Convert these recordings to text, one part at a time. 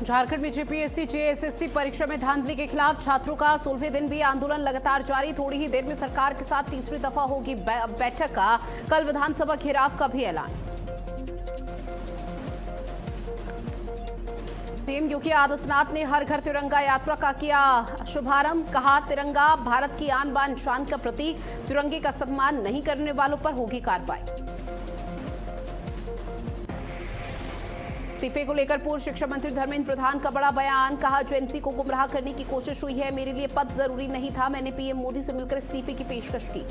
झारखंड में JPSC JSSC परीक्षा में धांधली के खिलाफ छात्रों का 16वें दिन भी आंदोलन लगातार जारी। थोड़ी ही देर में सरकार के साथ तीसरी दफा होगी बैठक का कल विधानसभा घेराव का भी ऐलान। सीएम योगी आदित्यनाथ ने हर घर तिरंगा यात्रा का किया शुभारंभ। कहा, तिरंगा भारत की आन बान शान का प्रतीक, तिरंगे का सम्मान नहीं करने वालों पर होगी कार्रवाई। इस्तीफे को लेकर पूर्व शिक्षा मंत्री धर्मेंद्र प्रधान का बड़ा बयान। कहा, जेएनसी को गुमराह करने की कोशिश हुई है, मेरे लिए पद जरूरी नहीं था, मैंने पीएम मोदी से मिलकर इस्तीफे की पेशकश की।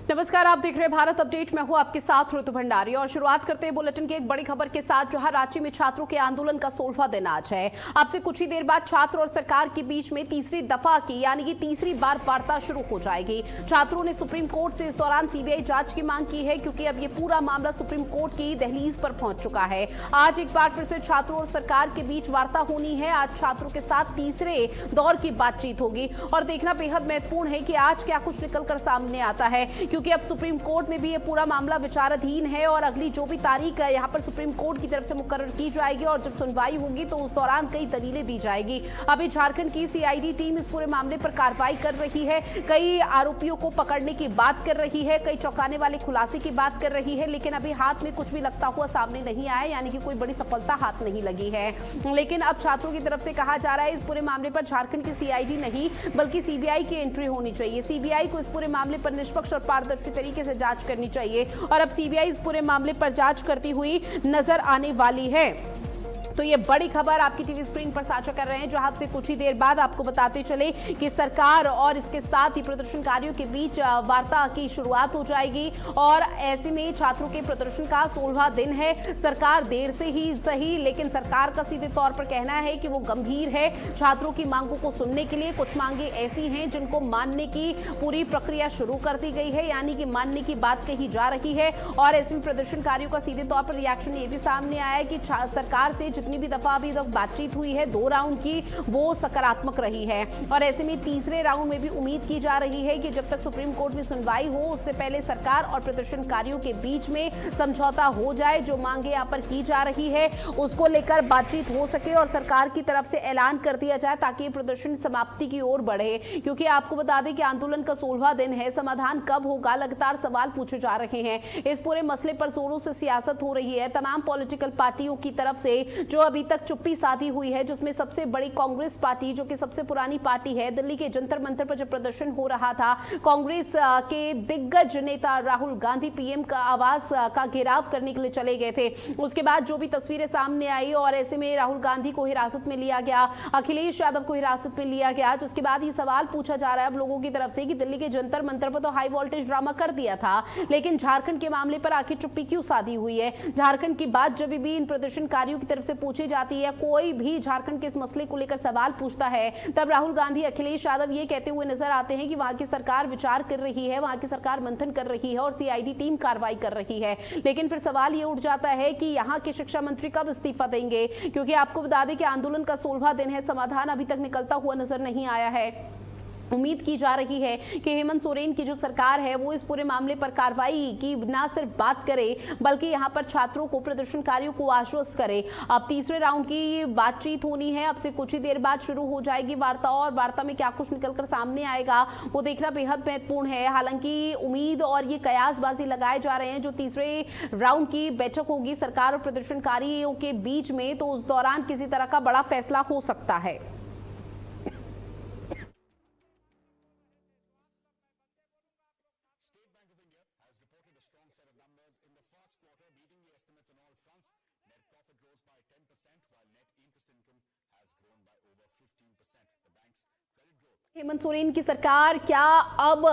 नमस्कार, आप देख रहे हैं भारत अपडेट। मैं हूं आपके साथ ऋतु भंडारी और शुरुआत करते हैं बुलेटिन की एक बड़ी खबर के साथ, जहां रांची में छात्रों के आंदोलन का 16वां दिन आज है। अब से कुछ ही देर बाद छात्र और सरकार के बीच में तीसरी दफा की यानी कि तीसरी बार वार्ता शुरू हो जाएगी। छात्रों ने सुप्रीम कोर्ट से इस दौरान सीबीआई जांच की मांग की है, क्योंकि अब ये पूरा मामला सुप्रीम कोर्ट की दहलीज पर पहुंच चुका है। आज एक बार फिर से छात्रों और सरकार के बीच वार्ता होनी है। आज छात्रों के साथ तीसरे दौर की बातचीत होगी और देखना बेहद महत्वपूर्ण है कि आज क्या कुछ निकलकर सामने आता है, क्योंकि अब सुप्रीम कोर्ट में भी ये पूरा मामला विचाराधीन है और अगली जो भी तारीख है यहाँ पर सुप्रीम कोर्ट की तरफ से मुकर्रर की जाएगी और जब सुनवाई होगी तो उस दौरान कई दलीलें दी जाएगी। अभी झारखंड की सीआईडी टीम इस पूरे मामले पर कार्रवाई कर रही है, कई आरोपियों को पकड़ने की बात कर रही है, कई चौंकाने वाले खुलासे की बात कर रही है, लेकिन अभी हाथ में कुछ भी लगता हुआ सामने नहीं आया, यानी कि कोई बड़ी सफलता हाथ नहीं लगी है। लेकिन अब छात्रों की तरफ से कहा जा रहा है इस पूरे मामले पर झारखंड की सीआईडी नहीं बल्कि सीबीआई की एंट्री होनी चाहिए। सीबीआई को इस पूरे मामले पर निष्पक्ष और पारदर्शी तरीके से जांच करनी चाहिए और अब सीबीआई इस पूरे मामले पर जांच करती हुई नजर आने वाली है। तो ये बड़ी खबर आपकी टीवी स्क्रीन पर साझा कर रहे हैं, जो आपसे कुछ ही देर बाद आपको बताते चले कि सरकार और इसके साथ ही प्रदर्शनकारियों के बीच वार्ता की शुरुआत हो जाएगी और ऐसे में छात्रों के प्रदर्शन का 16वां दिन है। सरकार देर से ही सही, लेकिन सरकार का सीधे तौर पर कहना है कि वो गंभीर है छात्रों की मांगों को सुनने के लिए। कुछ मांगे ऐसी हैं जिनको मानने की पूरी प्रक्रिया शुरू कर दी गई है, यानी कि मानने की बात कही जा रही है और ऐसे में प्रदर्शनकारियों का सीधे तौर पर रिएक्शन ये भी सामने आया है कि सरकार से जितनी भी दफा अभी तक बातचीत हुई है 2 राउंड की, वो सकारात्मक रही है और ऐसे में तीसरे राउंड में भी उम्मीद की जा रही है कि जब तक सुप्रीम कोर्ट में सुनवाई हो उससे पहले सरकार और प्रदर्शनकारियों के बीच में समझौता हो जाए। जो मांगे यहाँ पर की जा रही है उसको लेकर बातचीत हो सके और सरकार की तरफ से ऐलान कर दिया जाए ताकि प्रदर्शन समाप्ति की ओर बढ़े, क्योंकि आपको बता दें कि आंदोलन का 16वां दिन है। समाधान कब होगा, लगातार सवाल पूछे जा रहे हैं। इस पूरे मसले पर जोरों से सियासत हो रही है। तमाम पॉलिटिकल पार्टियों की तरफ से जो अभी तक चुप्पी साधी हुई है, जिसमें सबसे बड़ी कांग्रेस पार्टी जो कि सबसे पुरानी पार्टी है, दिल्ली के जंतर मंतर पर जब प्रदर्शन हो रहा था, कांग्रेस के दिग्गज नेता राहुल गांधी पीएम का आवास का घेराव करने के लिए चले गए थे। उसके बाद जो भी तस्वीरें सामने आई और ऐसे में राहुल गांधी को हिरासत में लिया गया, अखिलेश यादव को हिरासत में लिया गया, जिसके बाद ये सवाल पूछा जा रहा है अब लोगों की तरफ से कि दिल्ली के जंतर मंतर पर तो हाई वोल्टेज ड्रामा कर दिया था, लेकिन झारखंड के मामले पर आखिर चुप्पी क्यों साधी हुई है। झारखंड की बात जब भी इन प्रदर्शनकारियों की तरफ से पूछी जाती है, कोई भी झारखंड के इस मसले को लेकर सवाल पूछता है, तब राहुल गांधी, अखिलेश यादव ये कहते हुए नजर आते हैं कि वहां की सरकार विचार कर रही है, वहां की सरकार मंथन कर रही है और सीआईडी टीम कार्रवाई कर रही है। लेकिन फिर सवाल ये उठ जाता है कि यहां के शिक्षा मंत्री कब इस्तीफा देंगे, क्योंकि आपको बता दें कि आंदोलन का 16वां दिन है, समाधान अभी तक निकलता हुआ नजर नहीं आया है। उम्मीद की जा रही है कि हेमंत सोरेन की जो सरकार है वो इस पूरे मामले पर कार्रवाई की ना सिर्फ बात करे बल्कि यहां पर छात्रों को, प्रदर्शनकारियों को आश्वस्त करे। अब तीसरे राउंड की बातचीत होनी है, अब से कुछ ही देर बाद शुरू हो जाएगी वार्ता और वार्ता में क्या कुछ निकलकर सामने आएगा वो देखना बेहद महत्वपूर्ण है। हालांकि उम्मीद और ये कयासबाजी लगाए जा रहे हैं जो तीसरे राउंड की बैठक होगी सरकार और प्रदर्शनकारियों के बीच में, तो उस दौरान किसी तरह का बड़ा फैसला हो सकता है। हेमंत सोरेन की सरकार क्या अब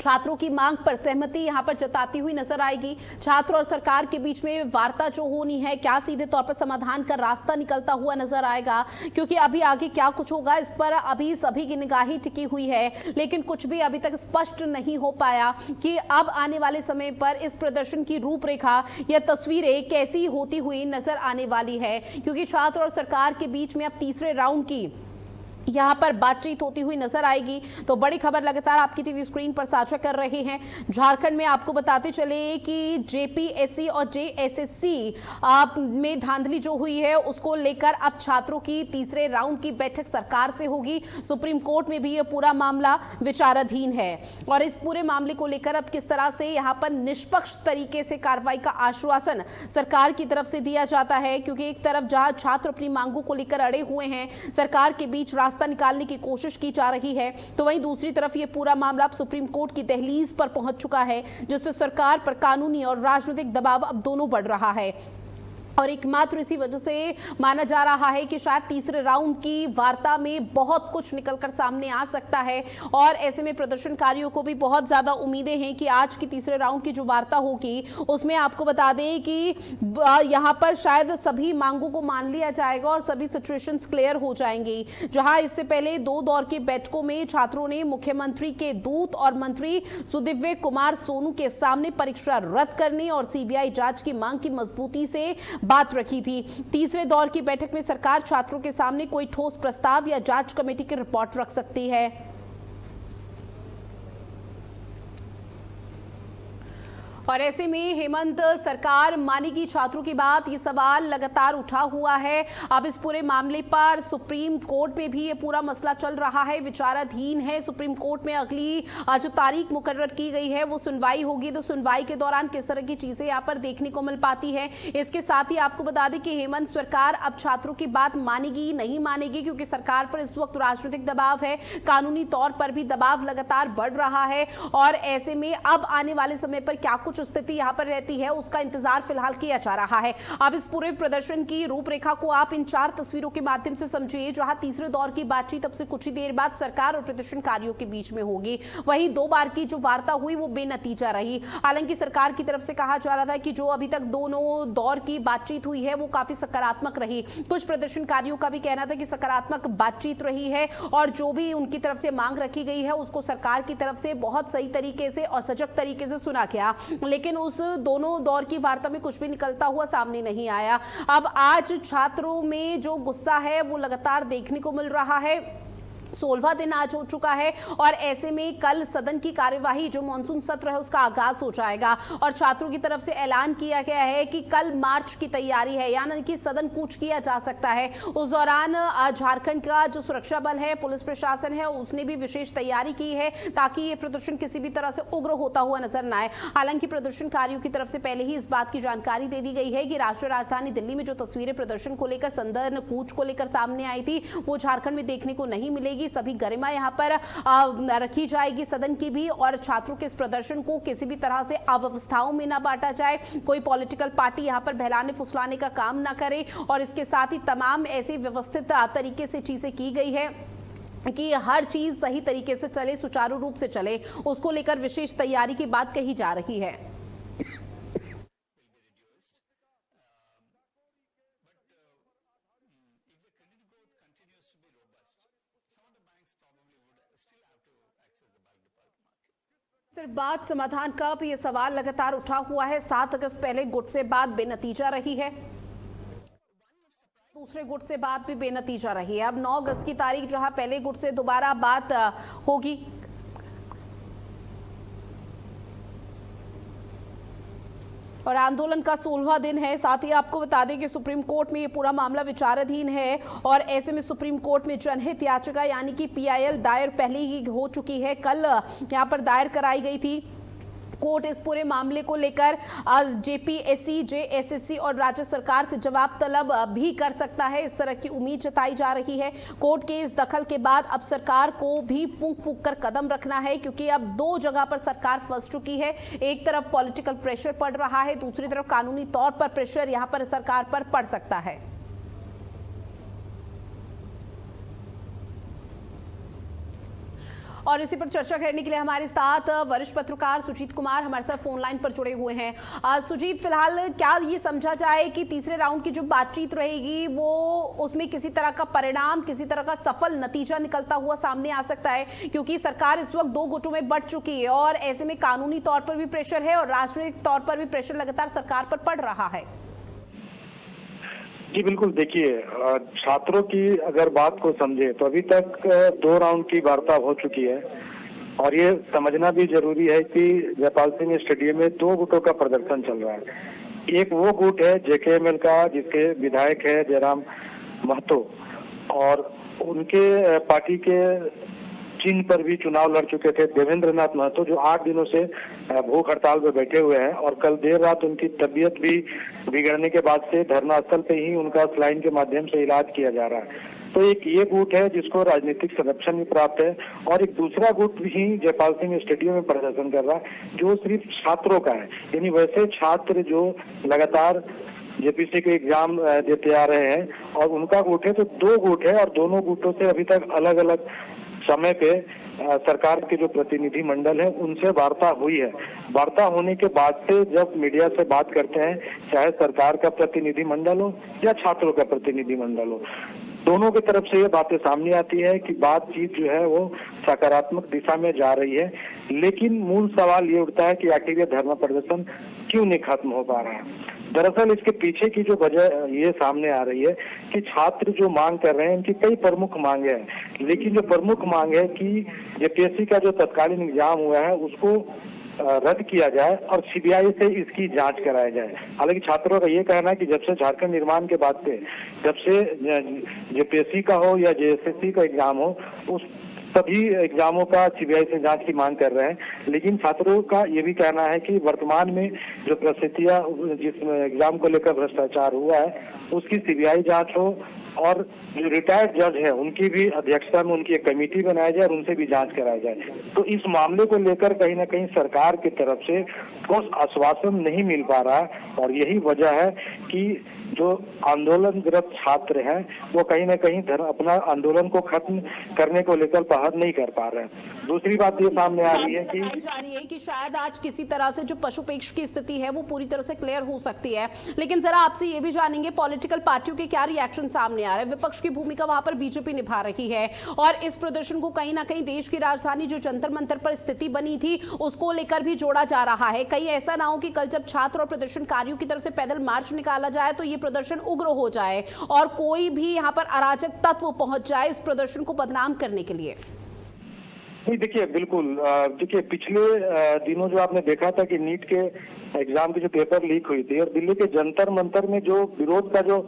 छात्रों की मांग पर सहमति यहां पर जताती हुई नजर आएगी। छात्र और सरकार के बीच में वार्ता जो होनी है, क्या सीधे तौर पर समाधान का रास्ता निकलता हुआ नजर आएगा, क्योंकि अभी आगे क्या कुछ होगा इस पर अभी सभी की निगाहें टिकी हुई है, लेकिन कुछ भी अभी तक स्पष्ट नहीं हो पाया कि अब आने वाले समय पर इस प्रदर्शन की रूपरेखा या तस्वीरें कैसी होती हुई नजर आने वाली है, क्योंकि छात्र और सरकार के बीच में अब तीसरे राउंड की यहां पर बातचीत होती हुई नजर आएगी। तो बड़ी खबर लगातार आपकी टीवी स्क्रीन पर साझा कर रहे हैं। झारखंड में आपको बताते चले कि जेपीएससी और जेएसएससी में धांधली जो हुई है उसको लेकर अब छात्रों की तीसरे राउंड की बैठक सरकार से होगी। सुप्रीम कोर्ट में भी यह पूरा मामला विचाराधीन है और इस पूरे मामले को लेकर अब किस तरह से यहां पर निष्पक्ष तरीके से कार्रवाई का आश्वासन सरकार की तरफ से दिया जाता है, क्योंकि एक तरफ जहां छात्र अपनी मांगों को लेकर अड़े हुए हैं, सरकार के बीच रास्ता निकालने की कोशिश की जा रही है, तो वहीं दूसरी तरफ ये पूरा मामला अब सुप्रीम कोर्ट की दहलीज पर पहुंच चुका है, जिससे सरकार पर कानूनी और राजनीतिक दबाव अब दोनों बढ़ रहा है। और एकमात्र इसी वजह से माना जा रहा है कि शायद तीसरे राउंड की वार्ता में बहुत कुछ निकलकर सामने आ सकता है और ऐसे में प्रदर्शनकारियों को भी बहुत ज्यादा उम्मीदें हैं कि आज की तीसरे राउंड की जो वार्ता होगी उसमें आपको बता दें कि यहां पर शायद सभी मांगों को मान लिया जाएगा और सभी सिचुएशंस क्लियर हो जाएंगी। जहां इससे पहले 2 दौर की बैठकों में छात्रों ने मुख्यमंत्री के दूत और मंत्री सुदिव्य कुमार सोनू के सामने परीक्षा रद्द करने और सीबीआई जांच की मांग की मजबूती से बात रखी थी। तीसरे दौर की बैठक में सरकार छात्रों के सामने कोई ठोस प्रस्ताव या जांच कमेटी की रिपोर्ट रख सकती है। और ऐसे में हेमंत सरकार मानेगी छात्रों की बात, ये सवाल लगातार उठा हुआ है। अब इस पूरे मामले पर सुप्रीम कोर्ट में भी ये पूरा मसला चल रहा है, विचाराधीन है। सुप्रीम कोर्ट में अगली जो तारीख मुकर्रर की गई है वो सुनवाई होगी, तो सुनवाई के दौरान किस तरह की चीजें यहाँ पर देखने को मिल पाती है। इसके साथ ही आपको बता दें कि हेमंत सरकार अब छात्रों की बात मानेगी नहीं मानेगी, क्योंकि सरकार पर इस वक्त राजनीतिक दबाव है, कानूनी तौर पर भी दबाव लगातार बढ़ रहा है और ऐसे में अब आने वाले समय पर क्या कुछ स्थिति यहां पर रहती है उसका इंतजार फिलहाल किया जा रहा है। अब इस पूरे प्रदर्शन की रूपरेखा को आप इन 4 तस्वीरों के माध्यम से समझिए, जहां तीसरे दौर की बातचीत अब से कुछ ही देर बाद सरकार और प्रदर्शनकारियों के बीच में होगी। वहीं 2 बार की जो वार्ता हुई वो बेनतीजा रही। हालांकि सरकार की तरफ से कहा जा रहा था कि जो अभी तक दोनों दौर की बातचीत हुई है वो काफी सकारात्मक रही। कुछ प्रदर्शनकारियों का भी कहना था कि सकारात्मक बातचीत रही है और जो भी उनकी तरफ से मांग रखी गई है उसको सरकार की तरफ से बहुत सही तरीके से और सजग तरीके से सुना गया, लेकिन उस दोनों दौर की वार्ता में कुछ भी निकलता हुआ सामने नहीं आया। अब आज छात्रों में जो गुस्सा है वो लगातार देखने को मिल रहा है। 16वां दिन आज हो चुका है और ऐसे में कल सदन की कार्यवाही जो मानसून सत्र है उसका आगाज हो जाएगा और छात्रों की तरफ से ऐलान किया गया है कि कल मार्च की तैयारी है, यानी कि सदन कूच किया जा सकता है। उस दौरान झारखंड का जो सुरक्षा बल है, पुलिस प्रशासन है, उसने भी विशेष तैयारी की है ताकि ये प्रदर्शन किसी भी तरह से उग्र होता हुआ नजर न आए। हालांकि प्रदर्शनकारियों की तरफ से पहले ही इस बात की जानकारी दे दी गई है कि राष्ट्रीय राजधानी दिल्ली में जो तस्वीरें प्रदर्शन को लेकर, सदन कूच को लेकर सामने आई थी वो झारखंड में देखने को नहीं मिलेगी। सभी गरिमा यहां पर रखी जाएगी सदन की भी, और छात्रों के इस प्रदर्शन को किसी भी तरह से अव्यवस्थाओं में ना बांटा जाए, कोई पॉलिटिकल पार्टी यहां पर बहलाने फुसलाने का काम ना करे और इसके साथ ही तमाम ऐसी व्यवस्थित तरीके से चीजें की गई है कि हर चीज सही तरीके से चले, सुचारू रूप से चले, उसको लेकर विशेष तैयारी की बात कही जा रही है। सिर्फ बात समाधान कब, ये सवाल लगातार उठा हुआ है। 7 अगस्त पहले गुट से बात बेनतीजा रही है, दूसरे गुट से बात भी बेनतीजा रही है। अब 9 अगस्त की तारीख जहां पहले गुट से दोबारा बात होगी। और आंदोलन का 16वां दिन है। साथ ही आपको बता दें कि सुप्रीम कोर्ट में ये पूरा मामला विचाराधीन है और ऐसे में सुप्रीम कोर्ट में जनहित याचिका यानी कि PIL दायर पहले ही हो चुकी है, कल यहां पर दायर कराई गई थी। कोर्ट इस पूरे मामले को लेकर जेपीएससी, जेएसएससी और राज्य सरकार से जवाब तलब भी कर सकता है, इस तरह की उम्मीद जताई जा रही है। कोर्ट के इस दखल के बाद अब सरकार को भी फूंक फूंक कर कदम रखना है, क्योंकि अब 2 जगह पर सरकार फंस चुकी है। एक तरफ पॉलिटिकल प्रेशर पड़ रहा है, दूसरी तरफ कानूनी तौर पर प्रेशर यहां पर सरकार पर पड़ सकता है। और इसी पर चर्चा करने के लिए हमारे साथ वरिष्ठ पत्रकार सुजीत कुमार हमारे साथ फोन लाइन पर जुड़े हुए हैं। सुजीत, फिलहाल क्या ये समझा जाए कि तीसरे राउंड की जो बातचीत रहेगी वो उसमें किसी तरह का परिणाम, किसी तरह का सफल नतीजा निकलता हुआ सामने आ सकता है, क्योंकि सरकार इस वक्त दो गुटों में बंट चुकी है और ऐसे में कानूनी तौर पर भी प्रेशर है और राजनीतिक तौर पर भी प्रेशर लगातार सरकार पर पड़ रहा है। जी बिल्कुल, देखिए छात्रों की अगर बात को समझे तो अभी तक 2 राउंड की वार्ता हो चुकी है और ये समझना भी जरूरी है कि जयपाल सिंह स्टेडियम में 2 गुटों का प्रदर्शन चल रहा है। एक वो गुट है जेकेएमएल का जिसके विधायक है जयराम महतो और उनके पार्टी के चिन्ह पर भी चुनाव लड़ चुके थे देवेंद्र नाथ महतो, जो 8 दिनों से भूख हड़ताल पर बैठे हुए हैं और कल देर रात उनकी तबीयत भी बिगड़ने के बाद से धरना स्थल पे ही उनका सलाइन के माध्यम से इलाज किया जा रहा है। तो एक ये गुट है जिसको राजनीतिक संरक्षण भी प्राप्त है और एक दूसरा गुट भी जयपाल सिंह स्टेडियम में प्रदर्शन कर रहा है जो सिर्फ छात्रों का है। यानी वैसे छात्र जो लगातार जेपीसी के एग्जाम देते आ रहे हैं और उनका गुट है। तो 2 गुट है और दोनों गुटों से अभी तक अलग अलग समय पे सरकार के जो प्रतिनिधि मंडल है उनसे वार्ता हुई है। वार्ता होने के बाद से जब मीडिया से बात करते हैं, चाहे सरकार का प्रतिनिधि मंडल हो या छात्रों का प्रतिनिधि मंडल हो, दोनों की तरफ से ये बातें सामने आती है कि बातचीत जो है वो सकारात्मक दिशा में जा रही है। लेकिन मूल सवाल ये उठता है कि आखिर ये धरना प्रदर्शन क्यों नहीं खत्म हो पा रहा है। दरअसल इसके पीछे की जो वजह ये सामने आ रही है कि छात्र जो मांग कर रहे हैं उनकी कई प्रमुख मांगे हैं, लेकिन जो प्रमुख मांग है कि जेपीएससी का जो तत्कालीन एग्जाम हुआ है उसको रद्द किया जाए और सीबीआई से इसकी जांच कराया जाए। हालांकि छात्रों का ये कहना है कि जब से झारखंड निर्माण के बाद से जब से जेपीएससी का हो या जेएसएससी का एग्जाम हो उस सभी एग्जामों का सीबीआई से जांच की मांग कर रहे हैं, लेकिन छात्रों का ये भी कहना है कि वर्तमान में जो परिस्थितियां जिस एग्जाम को लेकर भ्रष्टाचार हुआ है उसकी सीबीआई जांच हो और जो रिटायर्ड जज है उनकी भी अध्यक्षता में उनकी एक कमेटी बनाई जाए और उनसे भी जांच कराई जाए। तो इस मामले को लेकर कहीं ना कहीं सरकार की तरफ से ठोस आश्वासन नहीं मिल पा रहा और यही वजह है कि जो आंदोलनरत छात्र हैं वो कहीं ना कहीं अपना आंदोलन को खत्म करने को लेकर पहल नहीं कर पा रहे हैं। दूसरी बात ये सामने आ रही है कि शायद आज किसी तरह से जो पशुपेक्ष की स्थिति है वो पूरी तरह से क्लियर हो सकती है, लेकिन जरा आपसे ये भी जानेंगे पॉलिटिकल पार्टियों के क्या रिएक्शन सामने आ रहे हैं। विपक्ष की भूमिका वहां पर बीजेपी निभा रही है और इस प्रदर्शन को कहीं ना कहीं देश की राजधानी जो जंतर मंतर पर स्थिति बनी थी उसको लेकर भी जोड़ा जा रहा है। कहीं ऐसा ना हो कि कल जब छात्र और प्रदर्शनकारियों की तरफ से पैदल मार्च निकाला जाए तो ये प्रदर्शन उग्र हो जाए और कोई भी यहां पर अराजक तत्व पहुंच जाए इस प्रदर्शन को बदनाम करने के लिए। नहीं, देखिए बिल्कुल, देखिए पिछले दिनों जो आपने देखा था कि नीट के एग्जाम की जो पेपर लीक हुई थी और दिल्ली के जंतर मंतर में जो विरोध का जो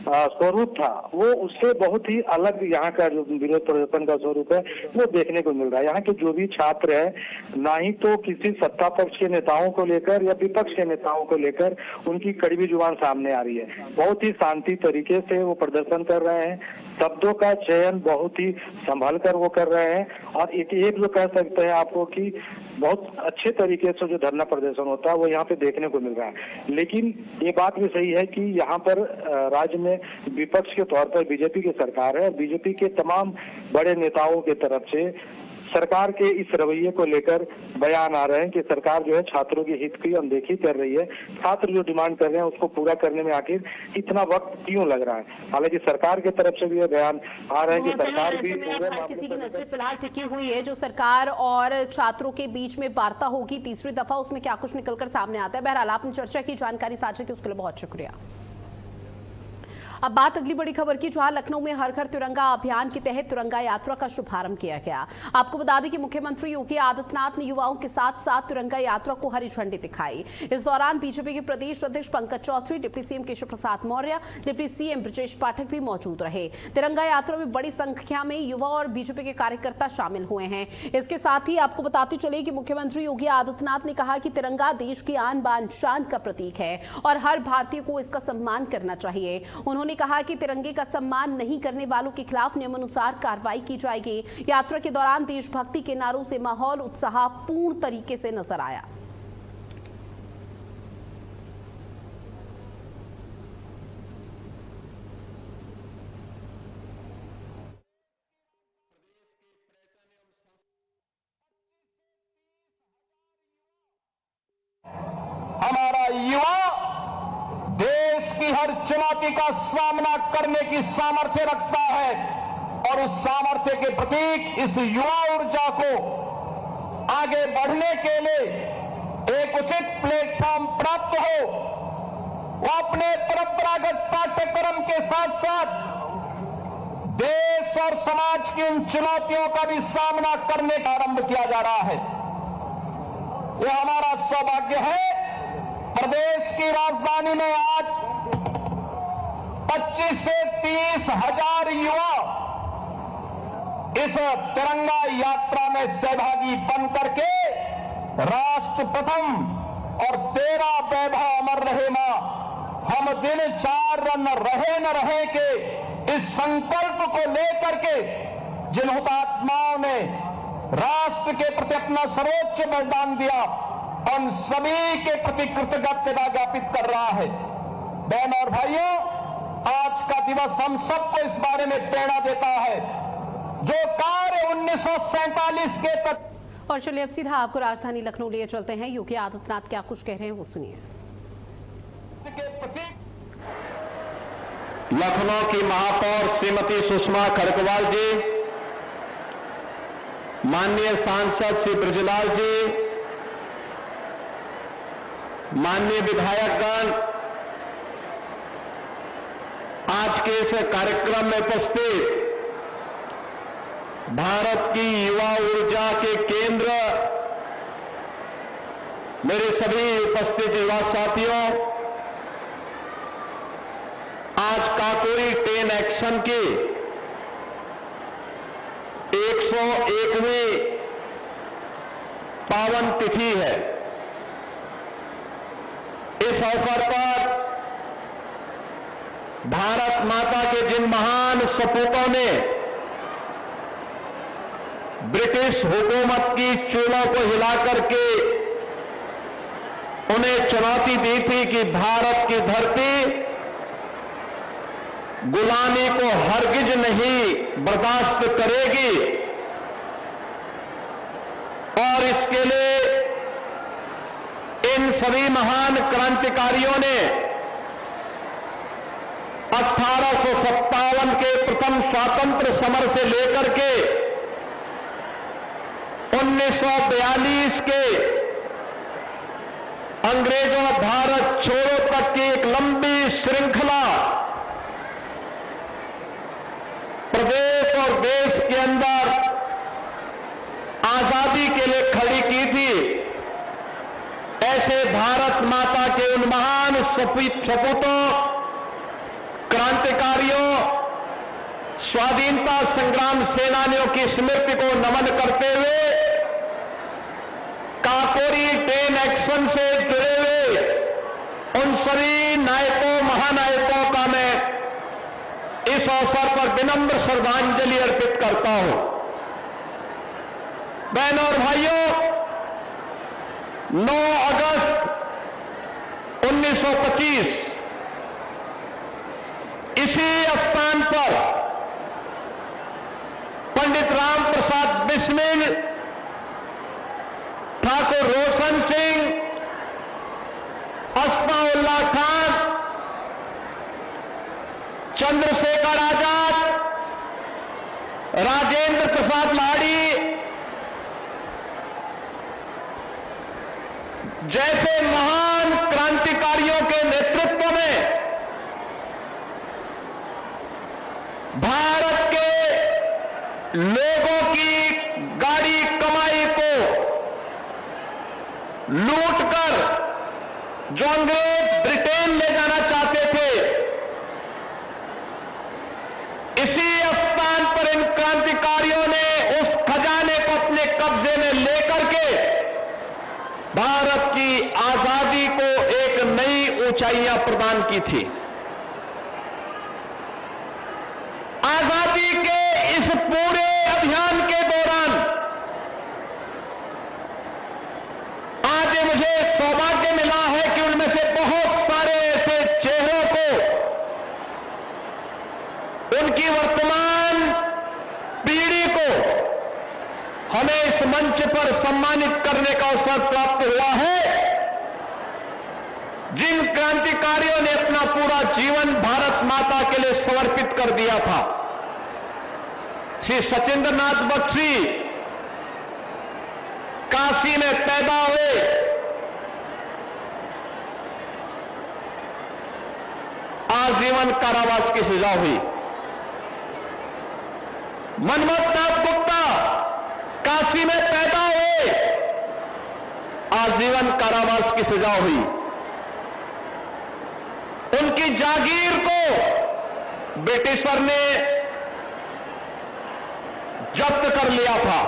स्वरूप था वो उससे बहुत ही अलग यहाँ का जो विरोध प्रदर्शन का स्वरूप है वो देखने को मिल रहा है। यहाँ के जो भी छात्र है ना ही तो किसी सत्ता पक्ष के नेताओं को लेकर या विपक्ष के नेताओं को लेकर उनकी कड़वी जुबान सामने आ रही है। बहुत ही शांति तरीके से वो प्रदर्शन कर रहे हैं, शब्दों का चयन बहुत ही संभल कर वो कर रहे हैं और एक जो कह सकते हैं आपको कि बहुत अच्छे तरीके से जो धरना प्रदर्शन होता है वो यहाँ पे देखने को मिल रहा है। लेकिन ये बात भी सही है कि यहाँ पर राज्य में विपक्ष के तौर पर बीजेपी की सरकार है और बीजेपी के तमाम बड़े नेताओं के तरफ से सरकार के इस रवैये को लेकर बयान आ रहे हैं कि सरकार जो है छात्रों के हित की अनदेखी कर रही है। छात्र जो डिमांड कर रहे हैं उसको पूरा करने में आखिर इतना वक्त क्यों लग रहा है। हालांकि सरकार की तरफ से भी ये बयान आ रहे हैं कि सरकार भी किसी की नजर फिलहाल टिकी हुई है जो सरकार और छात्रों के बीच में वार्ता होगी तीसरी दफा, उसमें क्या कुछ निकलकर सामने आता है। बहरहाल आपने चर्चा की, जानकारी साझा की, उसके लिए बहुत शुक्रिया। अब बात अगली बड़ी खबर की, जहां लखनऊ में हर घर तिरंगा अभियान के तहत तिरंगा यात्रा का शुभारंभ किया गया। आपको बता दें कि मुख्यमंत्री योगी आदित्यनाथ ने युवाओं के साथ साथ तिरंगा यात्रा को हरी झंडी दिखाई। इस दौरान बीजेपी के प्रदेश अध्यक्ष Pankaj Chaudhary, deputy CM Keshav Prasad Maurya, deputy CM Brajesh Pathak भी मौजूद रहे। तिरंगा यात्रा में बड़ी संख्या में युवा और बीजेपी के कार्यकर्ता शामिल हुए हैं। इसके साथ ही आपको बताते चले कि मुख्यमंत्री योगी आदित्यनाथ ने कहा कि तिरंगा देश की आन बान शान का प्रतीक है और हर भारतीय को इसका सम्मान करना चाहिए। उन्होंने कहा कि तिरंगे का सम्मान नहीं करने वालों के खिलाफ नियमानुसार कार्रवाई की जाएगी। यात्रा के दौरान देशभक्ति के नारों से माहौल उत्साहपूर्ण तरीके से नजर आया। युवा देश की हर चुनौती का सामना करने की सामर्थ्य रखता है और उस सामर्थ्य के प्रतीक इस युवा ऊर्जा को आगे बढ़ने के लिए एक उचित प्लेटफॉर्म प्राप्त हो, वो अपने परंपरागत पाठ्यक्रम के साथ साथ देश और समाज की उन चुनौतियों का भी सामना करने का आरंभ किया जा रहा है। यह हमारा सौभाग्य है। प्रदेश की राजधानी में आज 25 से 30 हजार युवा इस तिरंगा यात्रा में सहभागी बनकर के राष्ट्र प्रथम और तेरा वैभव अमर रहे मां, हम दिन 4 रन रहे न रहे के इस संकल्प को लेकर के जिन हुतात्माओं ने राष्ट्र के प्रति अपना सर्वोच्च बलिदान दिया, उन सभी के प्रति कृतज्ञता ज्ञापित कर रहा है। बहन और भाइयों, आज का दिवस हम सबको इस बारे में प्रेरणा देता है। जो कार्य 1947 के तक। और चलिए अब सीधा आपको राजधानी लखनऊ लिए चलते हैं। योगी आदित्यनाथ क्या कुछ कह रहे हैं वो सुनिए। लखनऊ की महापौर श्रीमती सुषमा खड़गवाल जी, माननीय सांसद श्री ब्रजलाल जी, माननीय विधायकगण, आज के इस कार्यक्रम में उपस्थित भारत की युवा ऊर्जा के केंद्र, मेरे सभी उपस्थित युवा साथियों, आज काकोरी 10 एक्शन की 101वीं पावन तिथि है। इस अवसर पर भारत माता के जिन महान सपूतों ने ब्रिटिश हुकूमत की चूलों को हिला करके उन्हें चुनौती दी थी कि भारत की धरती गुलामी को हरगिज नहीं बर्दाश्त करेगी, और इसके लिए इन सभी महान क्रांतिकारियों ने 1857 के प्रथम स्वातंत्र समर से लेकर के 1942 के अंग्रेजों भारत छोड़ो तक की एक लंबी श्रृंखला प्रदेश और देश के अंदर आजादी के लिए खड़ी की थी। ऐसे भारत माता के उन महान सपूतों, क्रांतिकारियों, स्वाधीनता संग्राम सेनानियों की स्मृति को नमन करते हुए काकोरी 10 एक्शन से जुड़े हुए उन सभी नायकों, महानायकों का मैं इस अवसर पर विनम्र श्रद्धांजलि अर्पित करता हूं। बहनों और भाइयों, 9 अगस्त 1925 इसी स्थान पर पंडित राम प्रसाद बिस्मिल, ठाकुर रोशन सिंह, अस्फाउल्लाह खान, चंद्रशेखर आजाद, राजेंद्र प्रसाद लाड़ी जैसे महान क्रांतिकारियों के नेतृत्व में भारत के लोगों की गाड़ी कमाई को लूटकर जो अंग्रेज ब्रिटेन ले जाना चाहते थे, इसी स्थान पर इन क्रांतिकारियों ने उस खजाने को अपने कब्जे में लेकर के भारत की आजादी को एक नई ऊंचाइयां प्रदान की थी। आजादी के इस पूरे अभियान के दौरान आज मुझे सौभाग्य मिला है कि उनमें से बहुत सारे ऐसे चेहरों को उनकी वर्तमान पीढ़ी को हमें इस मंच पर सम्मानित करने का अवसर प्राप्त हुआ है। जिन क्रांतिकारियों ने अपना पूरा जीवन भारत माता के लिए समर्पित कर दिया था, श्री सचिंद्र नाथ बख्शी काशी में पैदा हुए, आजीवन कारावास की सजा हुई। मनमथ नाथ गुप्ता काशी में पैदा हुए, आजीवन कारावास की सजा हुई। उनकी जागीर को ब्रिटिशर ने जब्त कर लिया था।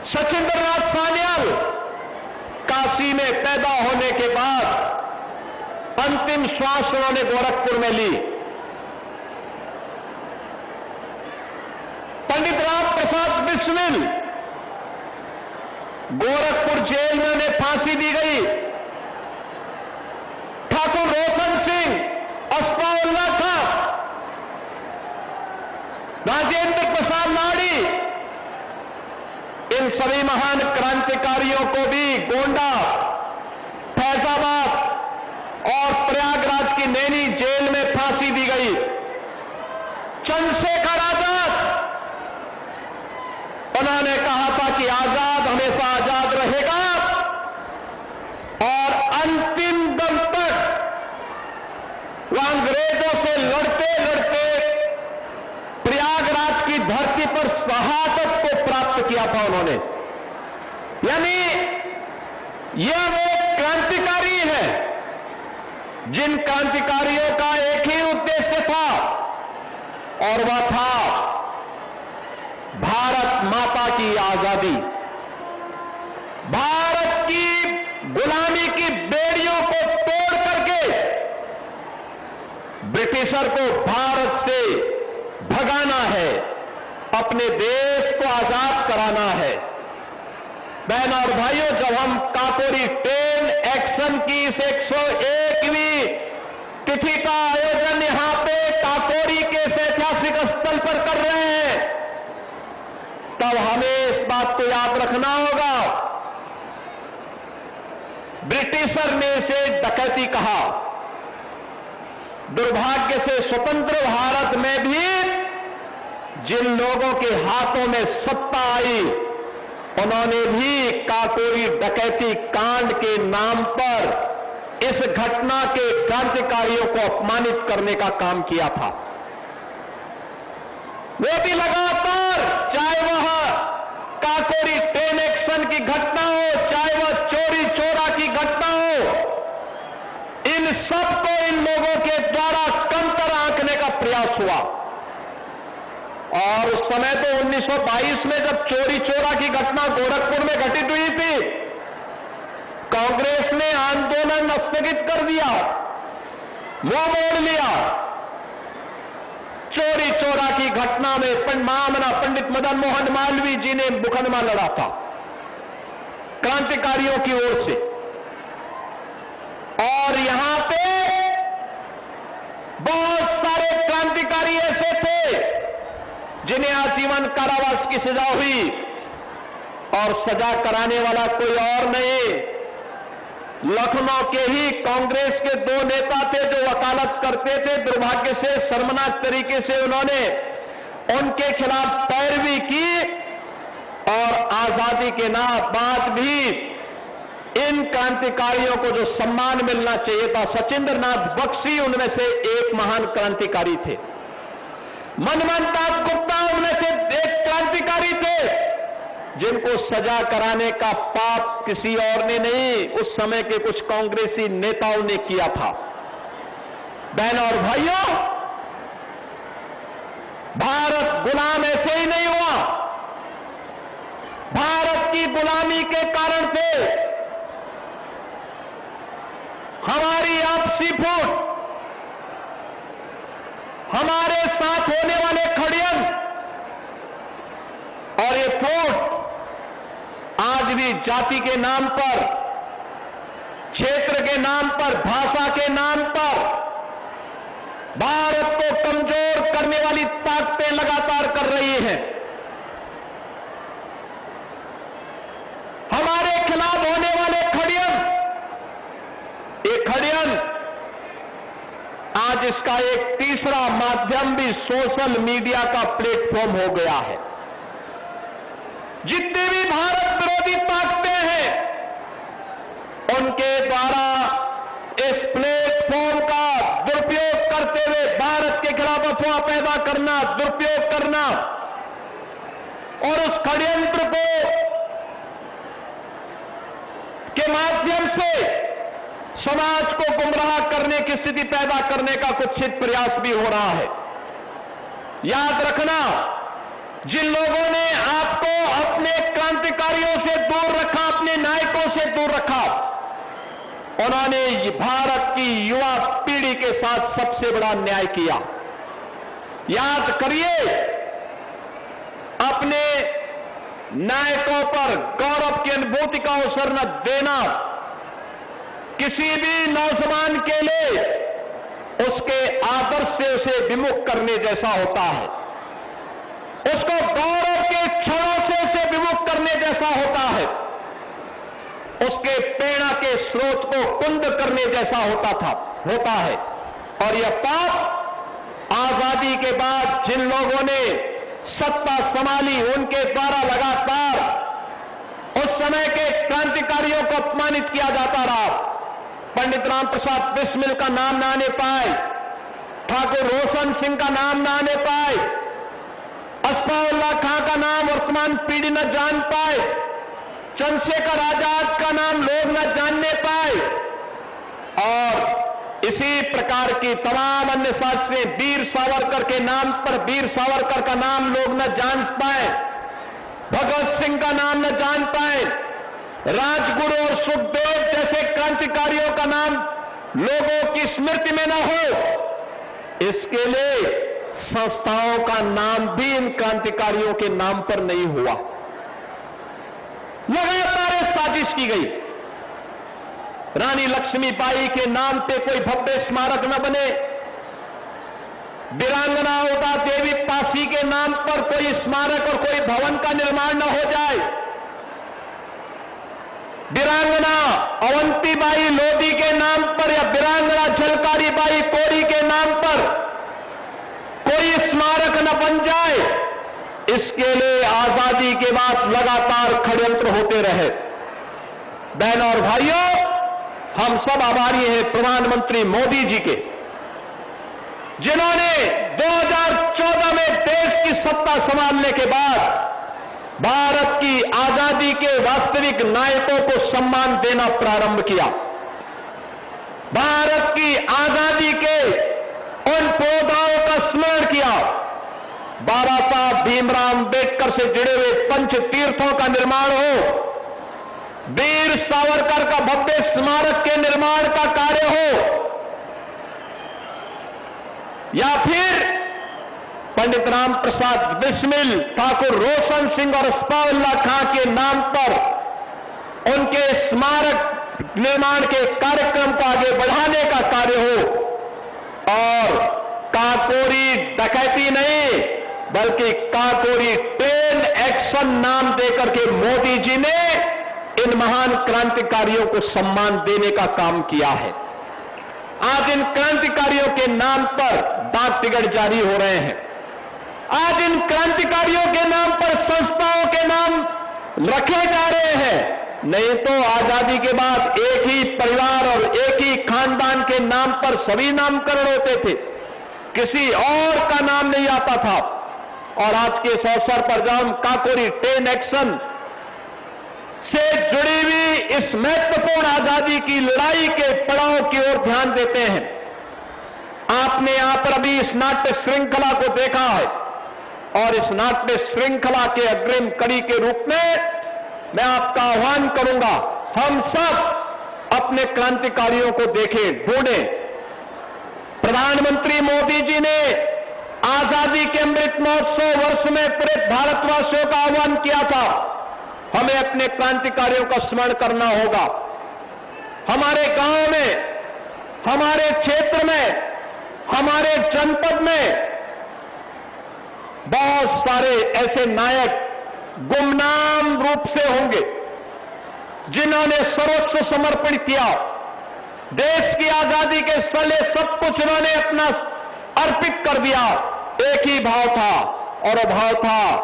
सचिंद्र नाथ सान्याल काशी में पैदा होने के बाद अंतिम श्वास उन्होंने गोरखपुर में ली। पंडित राम प्रसाद बिस्मिल गोरखपुर जेल में उन्हें फांसी दी गई। ठाकुर रोशन सिंह, अस्फाउल्लाह खां, राजेंद्र प्रसाद लाड़ी, इन सभी महान क्रांतिकारियों को भी गोंडा, फैजाबाद और प्रयागराज की नैनी जेल में फांसी दी गई। चंद्रशेखर आजाद, उन्होंने कहा था कि आजाद हमेशा आजाद रहेगा, और अंतिम दम तक वह अंग्रेजों से लड़ते लड़ते प्रयागराज की धरती पर शहादत को प्राप्त किया था उन्होंने। यानी यह वो क्रांतिकारी है जिन क्रांतिकारियों का एक ही उद्देश्य था, और वह था भारत माता की आजादी, भारत की गुलामी की बेड़ियों को तोड़ करके ब्रिटिशर को भारत से भगाना है, अपने देश को आजाद कराना है। बहन और भाइयों, जब हम काकोरी 10 एक्शन की इस 101वीं तिथि का आयोजन यहां पे काकोरी के ऐतिहासिक स्थल पर कर रहे हैं, तब हमें इस बात को याद रखना होगा, ब्रिटिशर ने इसे डकैती कहा। दुर्भाग्य से स्वतंत्र भारत में भी जिन लोगों के हाथों में सत्ता आई, उन्होंने भी काकोरी डकैती कांड के नाम पर इस घटना के क्रांतिकारियों को अपमानित करने का काम किया था। वो भी लगातार, चाहे वह काकोरी 10 एक्शन की घटना हो, चाहे वह चोरी चोरा की घटना हो, इन सबको इन लोगों के द्वारा कंतर आंकने का प्रयास हुआ। और उस समय तो 1922 में जब चोरी चोरा की घटना गोरखपुर में घटित हुई थी, कांग्रेस ने आंदोलन स्थगित कर दिया, मुंह मोड़ लिया। चोरी चोरा की घटना में महामना पंडित मदन मोहन मालवीय जी ने मुकदमा लड़ा था क्रांतिकारियों की ओर से, और यहां पे बहुत सारे क्रांतिकारी ऐसे थे जिन्हें आजीवन कारावास की सजा हुई, और सजा कराने वाला कोई और नहीं, लखनऊ के ही कांग्रेस के 2 नेता थे जो वकालत करते थे। दुर्भाग्य से शर्मनाक तरीके से उन्होंने उनके खिलाफ पैरवी की, और आजादी के बाद भी इन क्रांतिकारियों को जो सम्मान मिलना चाहिए था, सचिंद्र नाथ बख्शी उनमें से एक महान क्रांतिकारी थे, मनमथ नाथ गुप्ता उनमें से एक क्रांतिकारी थे जिनको सजा कराने का पाप किसी और ने नहीं, उस समय के कुछ कांग्रेसी नेताओं ने किया था। बहनों और भाइयों, भारत गुलाम ऐसे ही नहीं हुआ, भारत की गुलामी के कारण से हमारी आपसी फूट, हमारे साथ होने वाले खड़ियन और ये फूट आज भी जाति के नाम पर, क्षेत्र के नाम पर, भाषा के नाम पर भारत को कमजोर करने वाली ताकतें लगातार कर रही हैं। हमारे खिलाफ होने वाले खड़ियन ये षड्यंत्र आज इसका एक तीसरा माध्यम भी सोशल मीडिया का प्लेटफॉर्म हो गया है। जितने भी भारत विरोधी ताकतें हैं, उनके द्वारा इस प्लेटफॉर्म का दुरुपयोग करते हुए भारत के खिलाफ अफवाह पैदा करना, दुरुपयोग करना और उस षड्यंत्र के माध्यम से समाज को गुमराह करने की स्थिति पैदा करने का कुत्सित प्रयास भी हो रहा है। याद रखना, जिन लोगों ने आपको अपने क्रांतिकारियों से दूर रखा, अपने नायकों से दूर रखा, उन्होंने भारत की युवा पीढ़ी के साथ सबसे बड़ा अन्याय किया। याद करिए, अपने नायकों पर गौरव की अनुभूति का अवसर न देना किसी भी नौजवान के लिए उसके आदर्श से उसे विमुख करने जैसा होता है, उसको गौरव के क्षणों से उसे विमुख करने जैसा होता है, उसके प्रेरणा के स्रोत को कुंद करने जैसा होता है। और यह पाप आजादी के बाद जिन लोगों ने सत्ता संभाली, उनके द्वारा लगातार उस समय के क्रांतिकारियों को अपमानित किया जाता रहा। पंडित राम प्रसाद बिस्मिल का नाम ना आने पाए, ठाकुर रोशन सिंह का नाम ना आने पाए, असफाउल्लाह खां का नाम वर्तमान पीढ़ी न जान पाए, चंद्रशेखर आजाद का नाम लोग न जानने पाए, और इसी प्रकार की तमाम अन्य शास्त्रें, वीर सावरकर के नाम पर वीर सावरकर का नाम लोग न जान पाए, भगत सिंह का नाम न जान पाए, राजगुरु और सुखदेव जैसे क्रांतिकारियों का नाम लोगों की स्मृति में न हो, इसके लिए संस्थाओं का नाम भी इन क्रांतिकारियों के नाम पर नहीं हुआ। लगातार साजिश की गई, रानी लक्ष्मीबाई के नाम पे कोई भव्य स्मारक न बने, वीरांगना उदा देवी पासी के नाम पर कोई स्मारक और कोई भवन का निर्माण न हो जाए, वीरांगना अवंतीबाई लोधी के नाम पर या वीरांगना झलकारी बाई कोरी के नाम पर कोई स्मारक न बन जाए, इसके लिए आजादी के बाद लगातार षड्यंत्र होते रहे। बहनों और भाइयों, हम सब आभारी हैं प्रधानमंत्री मोदी जी के, जिन्होंने 2014 में देश की सत्ता संभालने के बाद भारत की आजादी के वास्तविक नायकों को सम्मान देना प्रारंभ किया। भारत की आजादी के उन पौधाओं का स्मरण किया, बाबा साहब भीमराव अम्बेडकर से जुड़े हुए पंच तीर्थों का निर्माण हो, वीर सावरकर का भव्य स्मारक के निर्माण का कार्य हो, या फिर पंडित राम प्रसाद बिस्मिल, ठाकुर रोशन सिंह और असफाउल्लाह खां के नाम पर उनके स्मारक निर्माण के कार्यक्रम को आगे बढ़ाने का कार्य हो, और काकोरी डकैती नहीं बल्कि काकोरी ट्रेन एक्शन नाम देकर के मोदी जी ने इन महान क्रांतिकारियों को सम्मान देने का काम किया है। आज इन क्रांतिकारियों के नाम पर डाक टिकट जारी हो रहे हैं, आज इन क्रांतिकारियों के नाम पर संस्थाओं के नाम रखे जा रहे हैं। नहीं तो आजादी के बाद एक ही परिवार और एक ही खानदान के नाम पर सभी नामकरण होते थे, किसी और का नाम नहीं आता था। और आज के इस अवसर पर जब हम काकोरी ट्रेन एक्शन से जुड़ी हुई इस महत्वपूर्ण आजादी की लड़ाई के पड़ाव की ओर ध्यान देते हैं, आपने यहां पर अभी इस नाट्य श्रृंखला को देखा है, और इस नाट्य श्रृंखला के अग्रिम कड़ी के रूप में मैं आपका आह्वान करूंगा, हम सब अपने क्रांतिकारियों को देखें, ढूंढें। प्रधानमंत्री मोदी जी ने आजादी के अमृत महोत्सव वर्ष में पूरे भारतवासियों का आह्वान किया था, हमें अपने क्रांतिकारियों का स्मरण करना होगा। हमारे गांव में, हमारे क्षेत्र में, हमारे जनपद में बहुत सारे ऐसे नायक गुमनाम रूप से होंगे जिन्होंने सर्वस्व समर्पण किया, देश की आजादी के लिए सब कुछ उन्होंने अपना अर्पित कर दिया। एक ही भाव था, और वो भाव था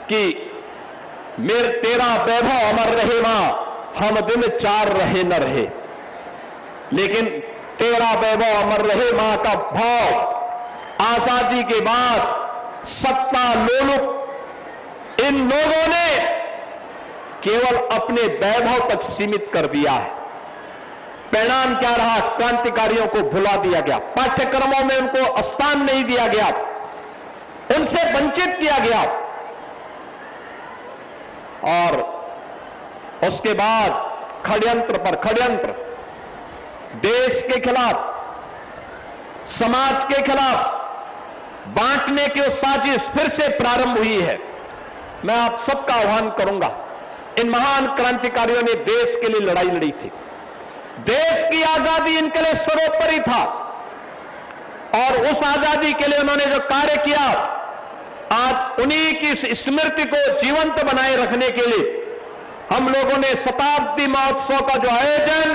कि तेरा वैभव अमर रहे मां, हम दिन चार रहे न रहे। लेकिन तेरा वैभव अमर रहे मां का भाव आजादी के बाद सत्ता लोलुप इन लोगों ने केवल अपने वैभव तक सीमित कर दिया है। परिणाम क्या रहा? क्रांतिकारियों को भुला दिया गया, पाठ्यक्रमों में उनको स्थान नहीं दिया गया, उनसे वंचित किया गया। और उसके बाद षड्यंत्र पर षड्यंत्र, देश के खिलाफ, समाज के खिलाफ बांटने की साजिश फिर से प्रारंभ हुई है। मैं आप सबका आह्वान करूंगा, इन महान क्रांतिकारियों ने देश के लिए लड़ाई लड़ी थी, देश की आजादी इनके लिए सर्वोपरि था, और उस आजादी के लिए उन्होंने जो कार्य किया, आज उन्हीं की स्मृति को जीवंत बनाए रखने के लिए हम लोगों ने शताब्दी महोत्सव का जो आयोजन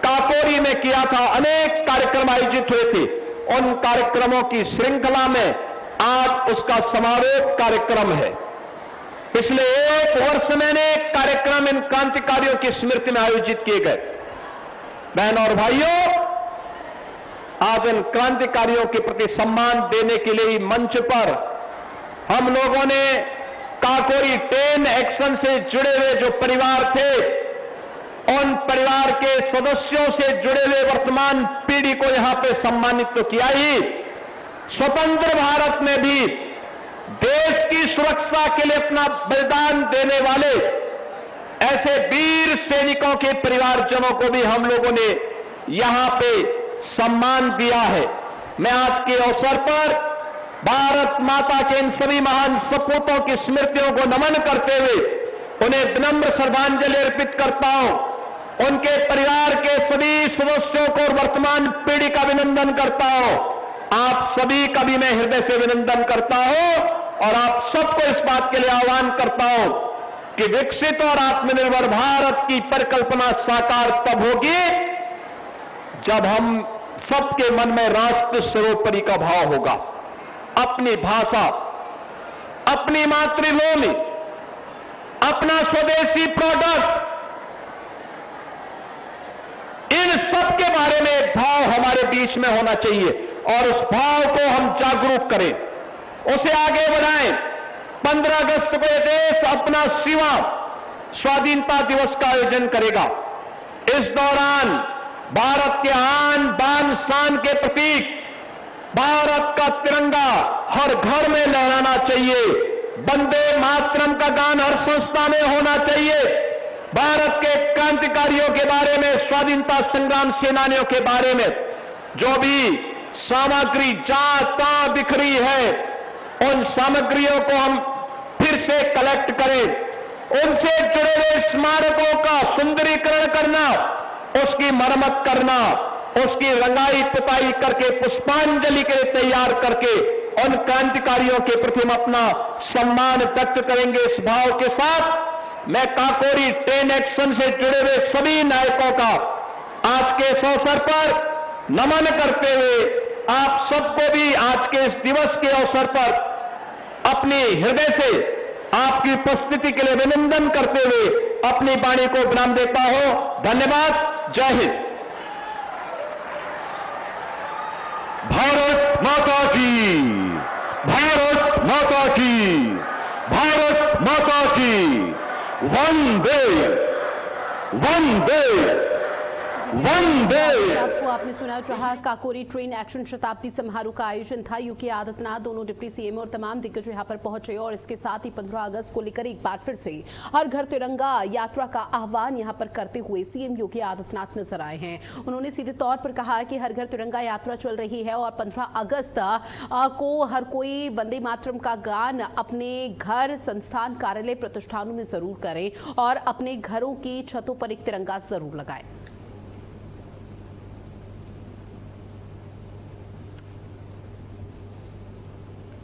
काकोरी में किया था, अनेक कार्यक्रम आयोजित हुए थे। उन कार्यक्रमों की श्रृंखला में आज उसका समारोह कार्यक्रम है। पिछले एक वर्ष में अनेक कार्यक्रम इन क्रांतिकारियों की स्मृति में आयोजित किए गए। बहनों और भाइयों, आज इन क्रांतिकारियों के प्रति सम्मान देने के लिए मंच पर हम लोगों ने काकोरी ट्रेन एक्शन से जुड़े हुए जो परिवार थे, उन परिवार के सदस्यों से जुड़े हुए वर्तमान पीढ़ी को यहां पे सम्मानित तो किया ही, स्वतंत्र भारत में भी देश की सुरक्षा के लिए अपना बलिदान देने वाले ऐसे वीर सैनिकों के परिवारजनों को भी हम लोगों ने यहां पे सम्मान दिया है। मैं आज के अवसर पर भारत माता के इन सभी महान सपूतों की स्मृतियों को नमन करते हुए उन्हें विनम्र श्रद्धांजलि अर्पित करता हूं। उनके परिवार के सभी सदस्यों को और वर्तमान पीढ़ी का अभिनंदन करता हूं। आप सभी का भी मैं हृदय से अभिनंदन करता हूं, और आप सबको इस बात के लिए आह्वान करता हूं कि विकसित और आत्मनिर्भर भारत की परिकल्पना साकार तब होगी जब हम सबके मन में राष्ट्र सर्वोपरि का भाव होगा। अपनी भाषा, अपनी मातृभूमि, अपना स्वदेशी प्रोडक्ट, इन सब के बारे में भाव हमारे बीच में होना चाहिए, और उस भाव को हम जागरूक करें, उसे आगे बढ़ाएं। 15 अगस्त को यह देश अपना 6वां स्वाधीनता दिवस का आयोजन करेगा। इस दौरान भारत के आन बान शान के प्रतीक भारत का तिरंगा हर घर में लहराना चाहिए। वंदे मातरम का गान हर संस्था में होना चाहिए। भारत के क्रांतिकारियों के बारे में, स्वाधीनता संग्राम सेनानियों के बारे में जो भी सामग्री जहां तहां बिखरी है, उन सामग्रियों को हम फिर से कलेक्ट करें, उनसे जुड़े हुए स्मारकों का सुंदरीकरण करना, उसकी मरम्मत करना, उसकी रंगाई पुताई करके पुष्पांजलि के लिए तैयार करके उन क्रांतिकारियों के प्रति हम अपना सम्मान व्यक्त करेंगे। इस भाव के साथ मैं काकोरी ट्रेन एक्शन से जुड़े हुए सभी नायकों का आज के इस अवसर पर नमन करते हुए आप सबको भी आज के इस दिवस के अवसर पर अपनी हृदय से आपकी उपस्थिति के लिए अभिनंदन करते हुए अपनी वाणी को विराम देता हूं। धन्यवाद। जय हिंद। भारत माता की, भारत माता की, भारत माता की। वंदे वंदे वंदे। रात को आपने सुना जहां काकोरी ट्रेन एक्शन शताब्दी समारोह का आयोजन था। योगी आदित्यनाथ, दोनों डिप्टी सीएम और तमाम दिग्गज यहां पर पहुंचे, और इसके साथ ही 15 अगस्त को लेकर एक बार फिर से हर घर तिरंगा यात्रा का आह्वान यहां पर करते हुए सीएम योगी आदित्यनाथ नजर आए हैं। उन्होंने सीधे तौर पर कहा कि हर घर तिरंगा यात्रा चल रही है और 15 अगस्त को हर कोई वंदे मातरम का गान अपने घर, संस्थान, कार्यालय, प्रतिष्ठानों में जरूर करें और अपने घरों की छतों पर एक तिरंगा जरूर लगाएं।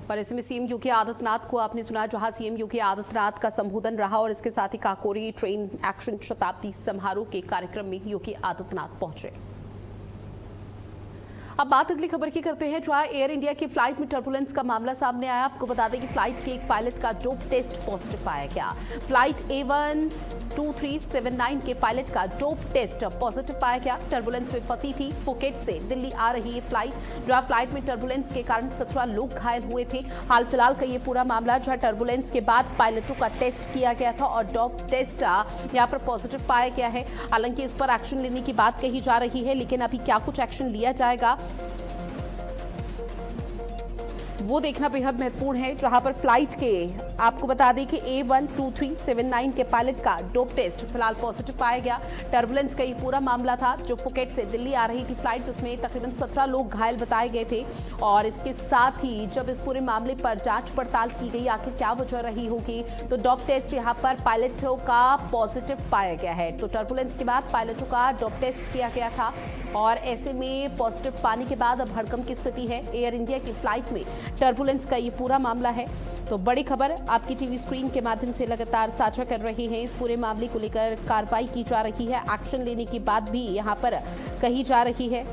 पर इसमें सीएम योगी आदित्यनाथ को आपने सुना, जहां सीएम योगी आदित्यनाथ का संबोधन रहा, और इसके साथ ही काकोरी ट्रेन एक्शन शताब्दी समारोह के कार्यक्रम में योगी आदित्यनाथ पहुंचे। अब बात अगली खबर की करते हैं, जहां एयर इंडिया की फ्लाइट में टर्बुलेंस का मामला सामने आया। आपको बता दें कि फ्लाइट के एक पायलट का डोप टेस्ट पॉजिटिव पाया गया। फ्लाइट A12379 के पायलट का डोप टेस्ट पॉजिटिव पाया गया। टर्बुलेंस में फंसी थी फुकेट से दिल्ली आ रही ये फ्लाइट, जहां फ्लाइट में टर्बुलेंस के कारण 17 लोग घायल हुए थे। हाल फिलहाल का ये पूरा मामला, जहां टर्बुलेंस के बाद पायलटों का टेस्ट किया गया था और डोप टेस्ट यहाँ पर पॉजिटिव पाया गया है। हालांकि इस पर एक्शन लेने की बात कही जा रही है, लेकिन अभी क्या कुछ एक्शन लिया जाएगा वो देखना बेहद महत्वपूर्ण है। जहां पर फ्लाइट के आपको बता दें कि A12379 के पायलट का डोप टेस्ट फिलहाल पॉजिटिव पाया गया। टर्बुलेंस का ये पूरा मामला था, जो फुकेट से दिल्ली आ रही थी फ्लाइट, जिसमें तकरीबन 17 लोग घायल बताए गए थे। और इसके साथ ही जब इस पूरे मामले पर जांच पड़ताल की गई, आखिर क्या वजह रही होगी, तो डोप टेस्ट यहाँ पर पायलटों का पॉजिटिव पाया गया है। तो टर्बुलेंस के बाद पायलटों का डोप टेस्ट किया गया था और ऐसे में पॉजिटिव पाने के बाद अब हड़कंप की स्थिति है। एयर इंडिया की फ्लाइट में टर्बुलेंस का ये पूरा मामला है। तो बड़ी खबर आपकी टीवी स्क्रीन के माध्यम से लगातार साझा कर रहे हैं। इस पूरे मामले को लेकर कार्रवाई की जा रही है, एक्शन लेने की बात भी यहां पर कही जा रही है।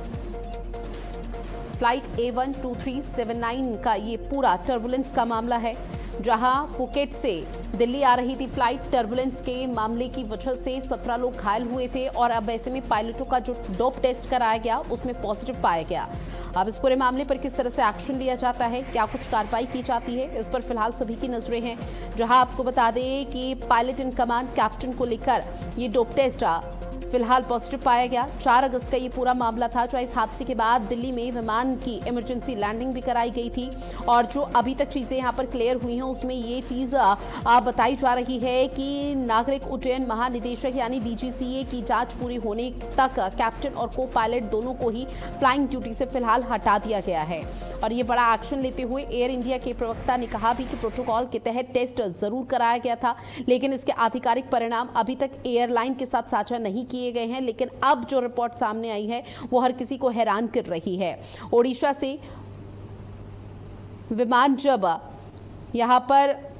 फ्लाइट A12379 का ये पूरा टर्बुलेंस का मामला है, जहां फुकेट से दिल्ली आ रही थी फ्लाइट। टर्बुलेंस के मामले की वजह से 17 लोग घायल हुए थे और अब ऐसे में पायलटों का जो डोप टेस्ट कराया गया उसमें पॉजिटिव पाया गया। अब इस पूरे मामले पर किस तरह से एक्शन लिया जाता है, क्या कुछ कार्रवाई की जाती है, इस पर फिलहाल सभी की नजरें हैं। जहां आपको बता दें कि पायलट इन कमांड कैप्टन को लेकर ये डोप टेस्ट फिलहाल पॉजिटिव पाया गया। 4 अगस्त का ये पूरा मामला था, जो इस हादसे के बाद दिल्ली में विमान की इमरजेंसी लैंडिंग भी कराई गई थी। और जो अभी तक चीजें यहाँ पर क्लियर हुई हैं, उसमें ये चीज बताई जा रही है कि नागरिक उड्डयन महानिदेशक यानी DGCA की जांच पूरी होने तक कैप्टन और को पायलट दोनों को ही फ्लाइंग ड्यूटी से फिलहाल हटा दिया गया है। और ये बड़ा एक्शन लेते हुए एयर इंडिया के प्रवक्ता ने कहा भी कि प्रोटोकॉल के तहत टेस्ट जरूर कराया गया था, लेकिन इसके आधिकारिक परिणाम अभी तक एयरलाइन के साथ साझा नहीं किए गए हैं। लेकिन अब जो रिपोर्ट सामने आई है वो हर किसी को हैरान कर रही है। ओडिशा से विमान जब यहां पर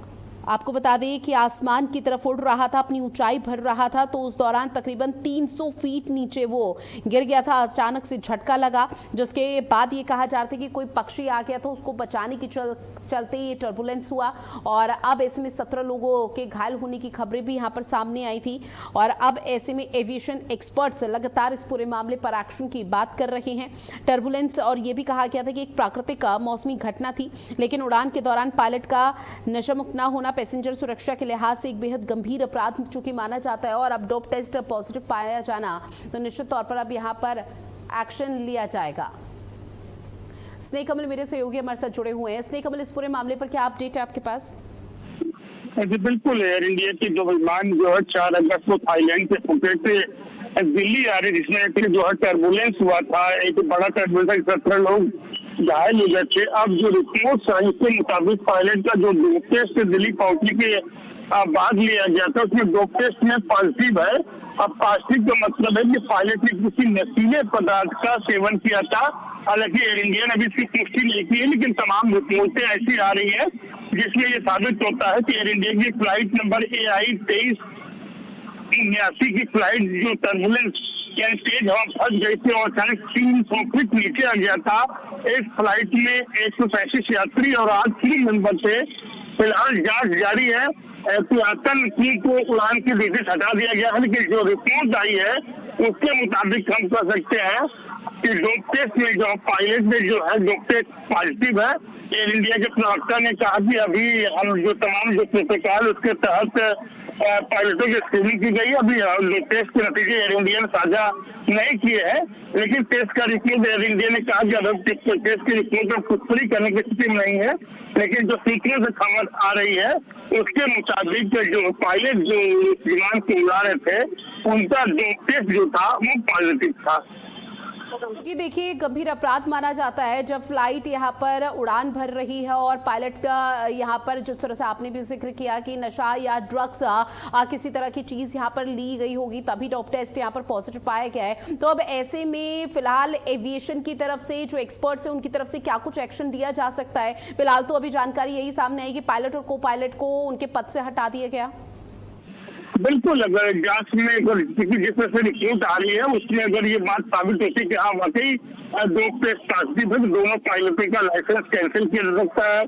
आपको बता दें कि आसमान की तरफ उड़ रहा था, अपनी ऊंचाई भर रहा था, तो उस दौरान तकरीबन 300 फीट नीचे वो गिर गया था। अचानक से झटका लगा, जिसके बाद ये कहा जा रहा था कि कोई पक्षी आ गया था, उसको बचाने की चलते ये टर्बुलेंस हुआ। और अब ऐसे में 17 लोगों के घायल होने की खबरें भी यहाँ पर सामने आई थी। और अब ऐसे में एविएशन एक्सपर्ट्स लगातार इस पूरे मामले पर एक्शन की बात कर रहे हैं। टर्बुलेंस और ये भी कहा गया था कि एक प्राकृतिक मौसमी घटना थी, लेकिन उड़ान के दौरान पायलट का नशामुक्त न होना पैसेंजर सुरक्षा के लिहाज से एक बेहद गंभीर अपराध चूंकि माना जाता है। और अब डोप टेस्ट पॉजिटिव पाया जाना, तो निश्चित तौर पर अब यहाँ पर एक्शन लिया जाएगा। स्नेह कमल मेरे सहयोगी हमारे साथ जुड़े हुए हैं। स्नेह कमल, इस पूरे मामले पर क्या अपडेट है आपके पास? जी बिल्कुल, एयर इंडिया की जो विमान जो है 4 अगस्त को थाईलैंड से फुकेट से दिल्ली आ रही, जिसमें जो है टर्बुलेंस हुआ था, एक बड़ा टर्बुलेंस, 17 लोग घायल हो गए थे। अब जो रिपोर्ट आई उसके मुताबिक पायलट का जो डोप टेस्ट दिल्ली पहुंचने के बाद लिया गया था, उसमें डोप टेस्ट में पॉजिटिव है। अब पॉजिटिव का मतलब है कि पायलट ने किसी नशीले पदार्थ का सेवन किया था। हालांकि एयर इंडिया ने अभी इसकी पुष्टि नहीं की है, लेकिन तमाम रिपोर्टें ऐसी आ रही है जिसमें ये साबित होता है कि एयर इंडिया की फ्लाइट नंबर AI 2379 की फ्लाइट जो टर्बुलेंस यानी तेज हवा फंस गई थी और अचानक 300 फीट नीचे आ गया था। इस फ्लाइट में 135 यात्री और 8 क्रू मेंबर थे। फिलहाल जांच जारी है। एहतियातन क्रू को उड़ान की ड्यूटी से हटा दिया गया है, लेकिन जो रिपोर्ट आई है उसके मुताबिक हम कह सकते हैं कि डोप टेस्ट में जो पायलट में जो है डोप टेस्ट पॉजिटिव है। एयर इंडिया के प्रवक्ता ने कहा कि अभी हम जो तमाम जो प्रोटोकॉल उसके तहत पायलटों की स्क्रीनिंग की गई। अभी टेस्ट के नतीजे एयर इंडिया ने साझा नहीं किए हैं, लेकिन टेस्ट का रिपोर्ट एयर इंडिया ने कहा कि अगर टेस्ट की रिपोर्ट में पुष्टि करने की स्थिति में नहीं है, लेकिन जो सूत्रों से खबर आ रही है उसके मुताबिक जो पायलट जो विमान को उड़ा रहे थे उनका जो टेस्ट जो था वो पॉजिटिव था। कि देखिए, गंभीर अपराध माना जाता है जब फ्लाइट यहाँ पर उड़ान भर रही है और पायलट का यहाँ पर जिस तरह से आपने भी जिक्र किया कि नशा या ड्रग्स किसी तरह की चीज यहाँ पर ली गई होगी, तभी डोप टेस्ट यहाँ पर पॉजिटिव पाया गया है। तो अब ऐसे में फिलहाल एविएशन की तरफ से जो एक्सपर्ट्स हैं उनकी तरफ से क्या कुछ एक्शन दिया जा सकता है? फिलहाल तो अभी जानकारी यही सामने आई कि पायलट और को पायलट को उनके पद से हटा दिया गया। बिल्कुल, अगर जांच में अगर जिस तरह से रिपोर्ट आ रही है उसमें अगर ये बात साबित होती है कि हाँ वाकई दो टेस्ट पॉजिटिव है तो दोनों पायलटों का लाइसेंस कैंसिल किया जा सकता है,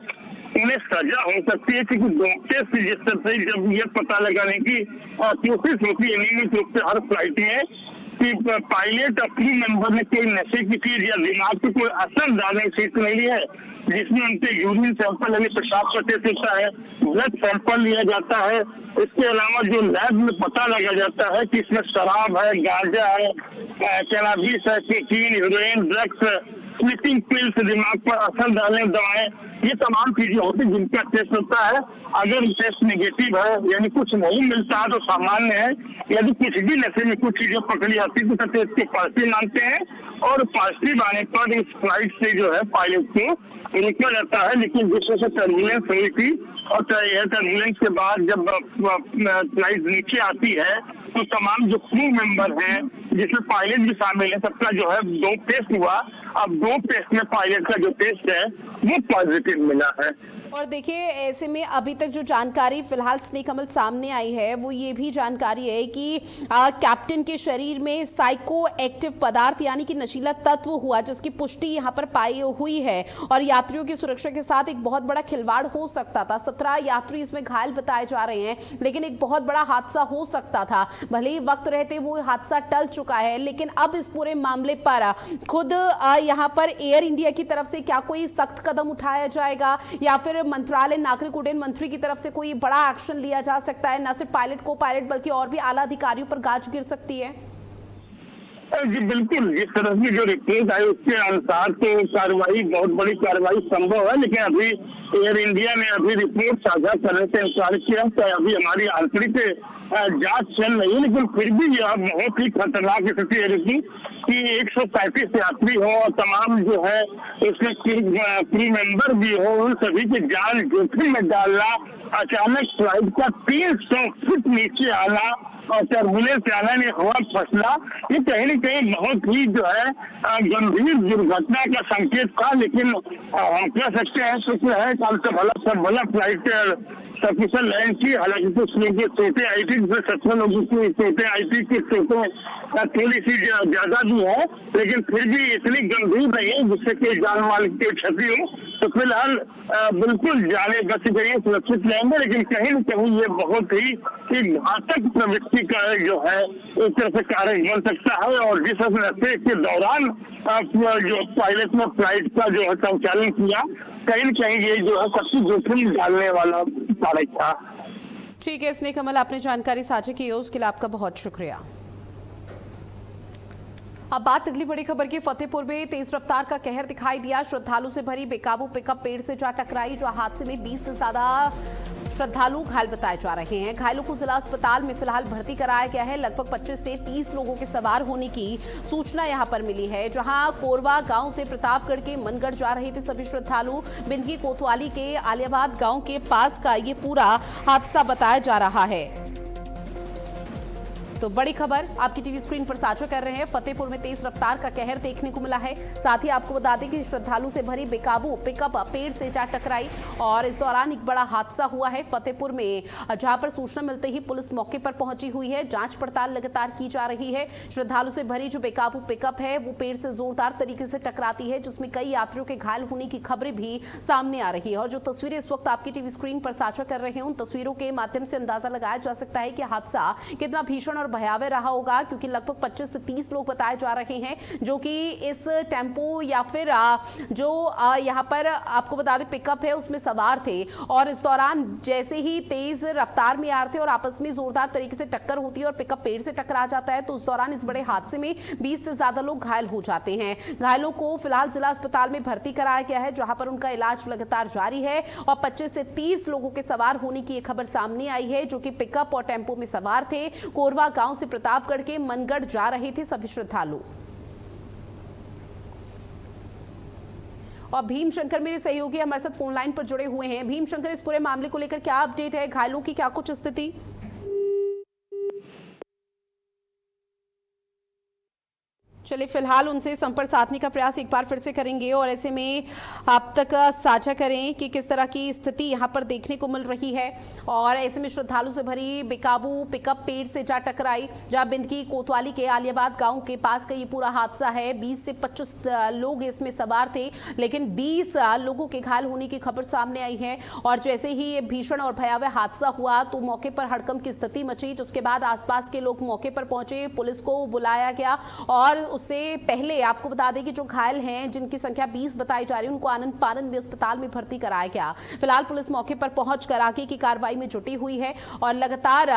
उन्हें सजा हो सकती है। क्योंकि दो टेस्ट रजिस्टर से जब ये पता लगाने की कोशिश होती है नियमित रूप से हर फ्लाइट में कि पायलट और क्रू मेंबर ने कोई नशे की चीज या दिमाग पे कोई असर डालने की चीज नहीं है, जिसमें उनके यूरिन सैंपल यानी पेशाब का टेस्ट होता है, ब्लड सैंपल लिया जाता है। इसके अलावा जो लैब में पता लगा जाता है कि इसमें शराब है, गांजा है, कैनाबिस है, cocaine, heroin, drugs, sleeping pills, दिमाग पर असर डालने दवाएं, ये तमाम चीजें होती जिनका टेस्ट होता है। अगर टेस्ट नेगेटिव है यानी कुछ नहीं मिलता है तो सामान्य है, यदि कुछ भी नशे में कुछ चीजें पकड़ी आती तो टेस्ट के पॉजिटिव मानते हैं और पॉजिटिव आने पर इस फ्लाइट से जो है पायलट को निकला जाता है। लेकिन जिस तरह से टर्बुलेंस हुई थी और टर्बुलेंस के बाद जब फ्लाइट नीचे आती है तो तमाम जो क्रू मेंबर हैं जिसमें पायलट भी शामिल है सबका जो है 2 टेस्ट हुआ। अब 2 टेस्ट में पायलट का जो टेस्ट है वो पॉजिटिव मिला है। और देखिए ऐसे में अभी तक जो जानकारी फिलहाल स्नेक कमल सामने आई है वो ये भी जानकारी है कि कैप्टन के शरीर में साइको एक्टिव पदार्थ यानी कि नशीला तत्व हुआ जिसकी पुष्टि यहाँ पर पाई हुई है और यात्रियों की सुरक्षा के साथ एक बहुत बड़ा खिलवाड़ हो सकता था। 17 यात्री इसमें घायल बताए जा रहे हैं, लेकिन एक बहुत बड़ा हादसा हो सकता था। भले ही वक्त रहते वो हादसा टल चुका है, लेकिन अब इस पूरे मामले पर खुद यहाँ पर एयर इंडिया की तरफ से क्या कोई सख्त कदम उठाया जाएगा या फिर मंत्रालय नागरिक उड्डयन मंत्री की तरफ से कोई बड़ा एक्शन लिया जा सकता है? न सिर्फ पायलट को पायलट बल्कि और भी आला अधिकारियों पर गाज गिर सकती है। जी बिल्कुल, जिस तरह की जो रिपोर्ट आई उसके अनुसार तो कार्रवाई, बहुत बड़ी कार्रवाई संभव है, लेकिन अभी एयर इंडिया ने अभी रिपोर्ट साझा करने से इंकार किया। तो अभी हमारी आंतरिक जांच चल रही है, लेकिन फिर भी यह बहुत ही खतरनाक स्थिति है कि 135 यात्री हो और तमाम जो है उसमें क्रू मेंबर भी हो, उन सभी की जान जोखिम में डालना, अचानक फ्लाइट का 300 फीट नीचे आना और टर्बुलेंस आने में हवा फंसना, ये कहीं न कहीं बहुत ही जो है गंभीर दुर्घटना का संकेत था। लेकिन हम कह सकते हैं शुक्र है कल से भला फ्लाइट सफिशिएंट लैंड की। हालांकि कुछ लोग चोटें आई थी, जिसमें 17 लोगों की चोटें आई थी, कुछ चोटें थोड़ी सी ज्यादा भी है, लेकिन फिर भी इतनी गंभीर नहीं है जिससे कि जान माल की क्षति हो। तो फिलहाल बिल्कुल जाने बच गई, सुरक्षित रहेंगे, लेकिन कहीं न कहीं ये बहुत ही घातक प्रवृत्ति का जो है एक तरह से कारण बन सकता है। और जिस नशे के दौरान जो पायलट ने फ्लाइट का जो है संचालन किया, कहीं न कहीं ये जो है सबसे जोखिम डालने वाला कार्य था। ठीक है स्नेक कमल, आपने जानकारी साझा की है उसके लिए आपका बहुत शुक्रिया। अब बात अगली बड़ी खबर की। फतेहपुर में तेज रफ्तार का कहर दिखाई दिया। श्रद्धालु से भरी बेकाबू पिकअप पेड़ से जा टकराई, जो हादसे में 20 से ज्यादा श्रद्धालु घायल बताए जा रहे हैं। घायलों को जिला अस्पताल में फिलहाल भर्ती कराया गया है। लगभग 25 से 30 लोगों के सवार होने की सूचना यहां पर मिली है। जहां कोरवा गांव से प्रतापगढ़ के मनगढ़ जा रहे थे सभी श्रद्धालु। बिंदगी कोतवाली के आलियाबाद गांव के पास का ये पूरा हादसा बताया जा रहा है। तो बड़ी खबर आपकी टीवी स्क्रीन पर साझा कर रहे हैं। फतेहपुर में तेज रफ्तार का कहर देखने को मिला है। साथ ही आपको बता दें कि श्रद्धालु से भरी बेकाबू पिकअप पेड़ से जा टकराई और इस दौरान एक बड़ा हादसा हुआ है फतेहपुर में, जहां पर सूचना मिलते ही पुलिस मौके पर पहुंची हुई है। जांच पड़ताल लगातार की जा रही है। श्रद्धालु से भरी जो बेकाबू पिकअप है वो पेड़ से जोरदार तरीके से टकराती है, जिसमें कई यात्रियों के घायल होने की खबरें भी सामने आ रही है। और जो तस्वीरें इस वक्त आपकी टीवी स्क्रीन पर साझा कर रहे हैं, उन तस्वीरों के माध्यम से अंदाजा लगाया जा सकता है कि हादसा कितना भीषण और भयावह रहा होगा, क्योंकि लगभग 25 से 30 लोग बताए जा रहे हैं जो कि इस टेम्पो या फिर जो यहां पर आपको बता दें पिकअप है उसमें सवार थे। और इस दौरान जैसे ही तेज रफ्तार में आ रहे थे और आपस में जोरदार तरीके से टक्कर होती है और पिकअप पेड़ से टकरा जाता है, तो उस दौरान इस बड़े हादसे में 20 से ज्यादा लोग घायल हो जाते हैं। घायलों को फिलहाल जिला अस्पताल में भर्ती कराया गया है, जहां पर उनका इलाज लगातार जारी है। और 25 से 30 लोगों के सवार होने की खबर सामने आई है, जो कि पिकअप और टेम्पो में सवार थे। कोरवा गांव से प्रतापगढ़ के मनगढ़ जा रहे थे सभी श्रद्धालु। और भीम शंकर मेरे सहयोगी हमारे साथ फोन लाइन पर जुड़े हुए हैं। भीम शंकर, इस पूरे मामले को लेकर क्या अपडेट है? घायलों की क्या कुछ स्थिति? चलिए फिलहाल उनसे संपर्क साधने का प्रयास एक बार फिर से करेंगे और ऐसे में आप तक साझा करें कि किस तरह की स्थिति यहाँ पर देखने को मिल रही है। और ऐसे में श्रद्धालु से भरी बेकाबू पिकअप पेड़ से जा टकराई, जहां बिंद की कोतवाली के आलियाबाद गांव के पास का ये पूरा हादसा है। 20 से 25 लोग इसमें सवार थे, लेकिन 20 लोगों के घायल होने की खबर सामने आई है। और जैसे ही ये भीषण और भयावह हादसा हुआ तो मौके पर हड़कंप की स्थिति मची, जिसके बाद आसपास के लोग मौके पर पहुंचे, पुलिस को बुलाया गया। और उससे पहले आपको बता दें कि जो घायल हैं, जिनकी संख्या 20 बताई जा रही है, उनको आनंद फानन में अस्पताल में भर्ती कराया गया। फिलहाल पुलिस मौके पर पहुंचकर आगे की कार्रवाई में जुटी हुई है और लगातार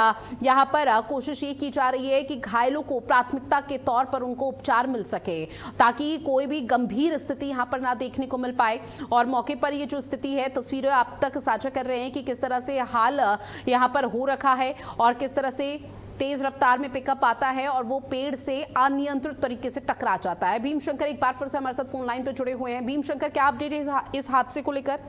यहां पर कोशिश ये की जा रही है कि घायलों को प्राथमिकता के तौर पर उनको उपचार मिल सके, ताकि कोई भी गंभीर स्थिति यहां पर ना देखने को मिल पाए। और मौके पर ये जो स्थिति है, तस्वीरें आप तक साझा कर रहे हैं कि किस तरह से हाल यहां पर हो रखा है और किस तरह से तेज रफ्तार में पिकअप आता है और वो पेड़ से अनियंत्रित तरीके से टकरा जाता है। भीमशंकर एक बार फिर से हमारे साथ फोन लाइन पर जुड़े हुए हैं। भीमशंकर, क्या अपडेट है इस हादसे को लेकर?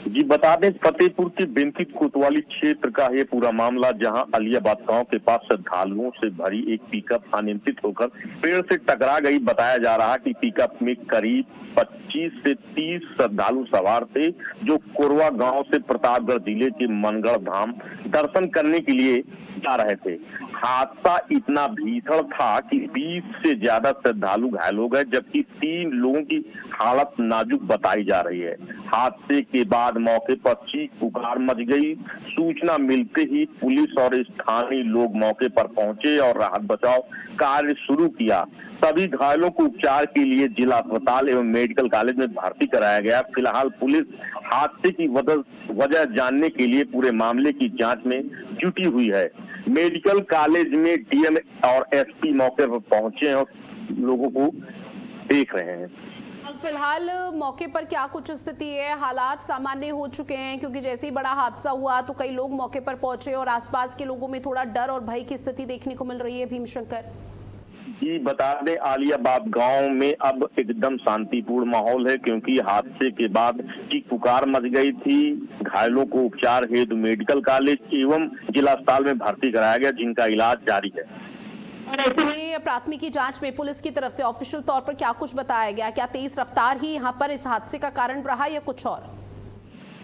जी बता दें, फतेहपुर के बिंद कोतवाली क्षेत्र का ये पूरा मामला, जहां अलियाबाद गांव के पास श्रद्धालुओं से भरी एक पिकअप अनियंत्रित होकर पेड़ से टकरा गई। बताया जा रहा है कि पिकअप में करीब 25 से 30 श्रद्धालु सवार थे, जो कोरवा गांव से प्रतापगढ़ जिले के मनगढ़ धाम दर्शन करने के लिए जा रहे थे। हादसा इतना भीषण था कि 20 से ज्यादा श्रद्धालु घायल हो गए, जबकि 3 लोगों की हालत नाजुक बताई जा रही है। हादसे के बाद मौके पर चीख पुकार मच गई। सूचना मिलते ही पुलिस और स्थानीय लोग मौके पर पहुंचे और राहत बचाव कार्य शुरू किया। सभी घायलों को उपचार के लिए जिला अस्पताल एवं मेडिकल कॉलेज में भर्ती कराया गया। फिलहाल पुलिस हादसे की वजह जानने के लिए पूरे मामले की जांच में जुटी हुई है। मेडिकल कॉलेज में डीएम और एसपी मौके पर पहुंचे हैं और लोगों को देख रहे हैं। फिलहाल मौके पर क्या कुछ स्थिति है? हालात सामान्य हो चुके हैं? क्योंकि जैसे ही बड़ा हादसा हुआ तो कई लोग मौके पर पहुंचे और आसपास के लोगों में थोड़ा डर और भय की स्थिति देखने को मिल रही है। भीमशंकर जी बता दें, आलियाबाद गांव में अब एकदम शांतिपूर्ण माहौल है, क्योंकि हादसे के बाद चीख पुकार मच गई थी। घायलों को उपचार हेतु मेडिकल कॉलेज एवं जिला अस्पताल में भर्ती कराया गया, जिनका इलाज जारी है। और ऐसे में प्राथमिकी जांच में पुलिस की तरफ से ऑफिशियल तौर पर क्या कुछ बताया गया? क्या तेज रफ्तार ही यहां पर इस हादसे का कारण रहा या कुछ और?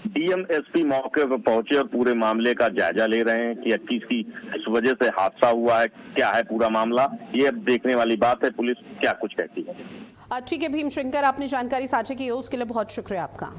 डीएम एसपी मौके पर पहुंचे और पूरे मामले का जायजा ले रहे हैं कि किस वजह से हादसा हुआ है, क्या है पूरा मामला, ये अब देखने वाली बात है पुलिस क्या कुछ कहती है। ठीक है भीमशंकर, आपने जानकारी साझा की है उसके लिए बहुत शुक्रिया आपका।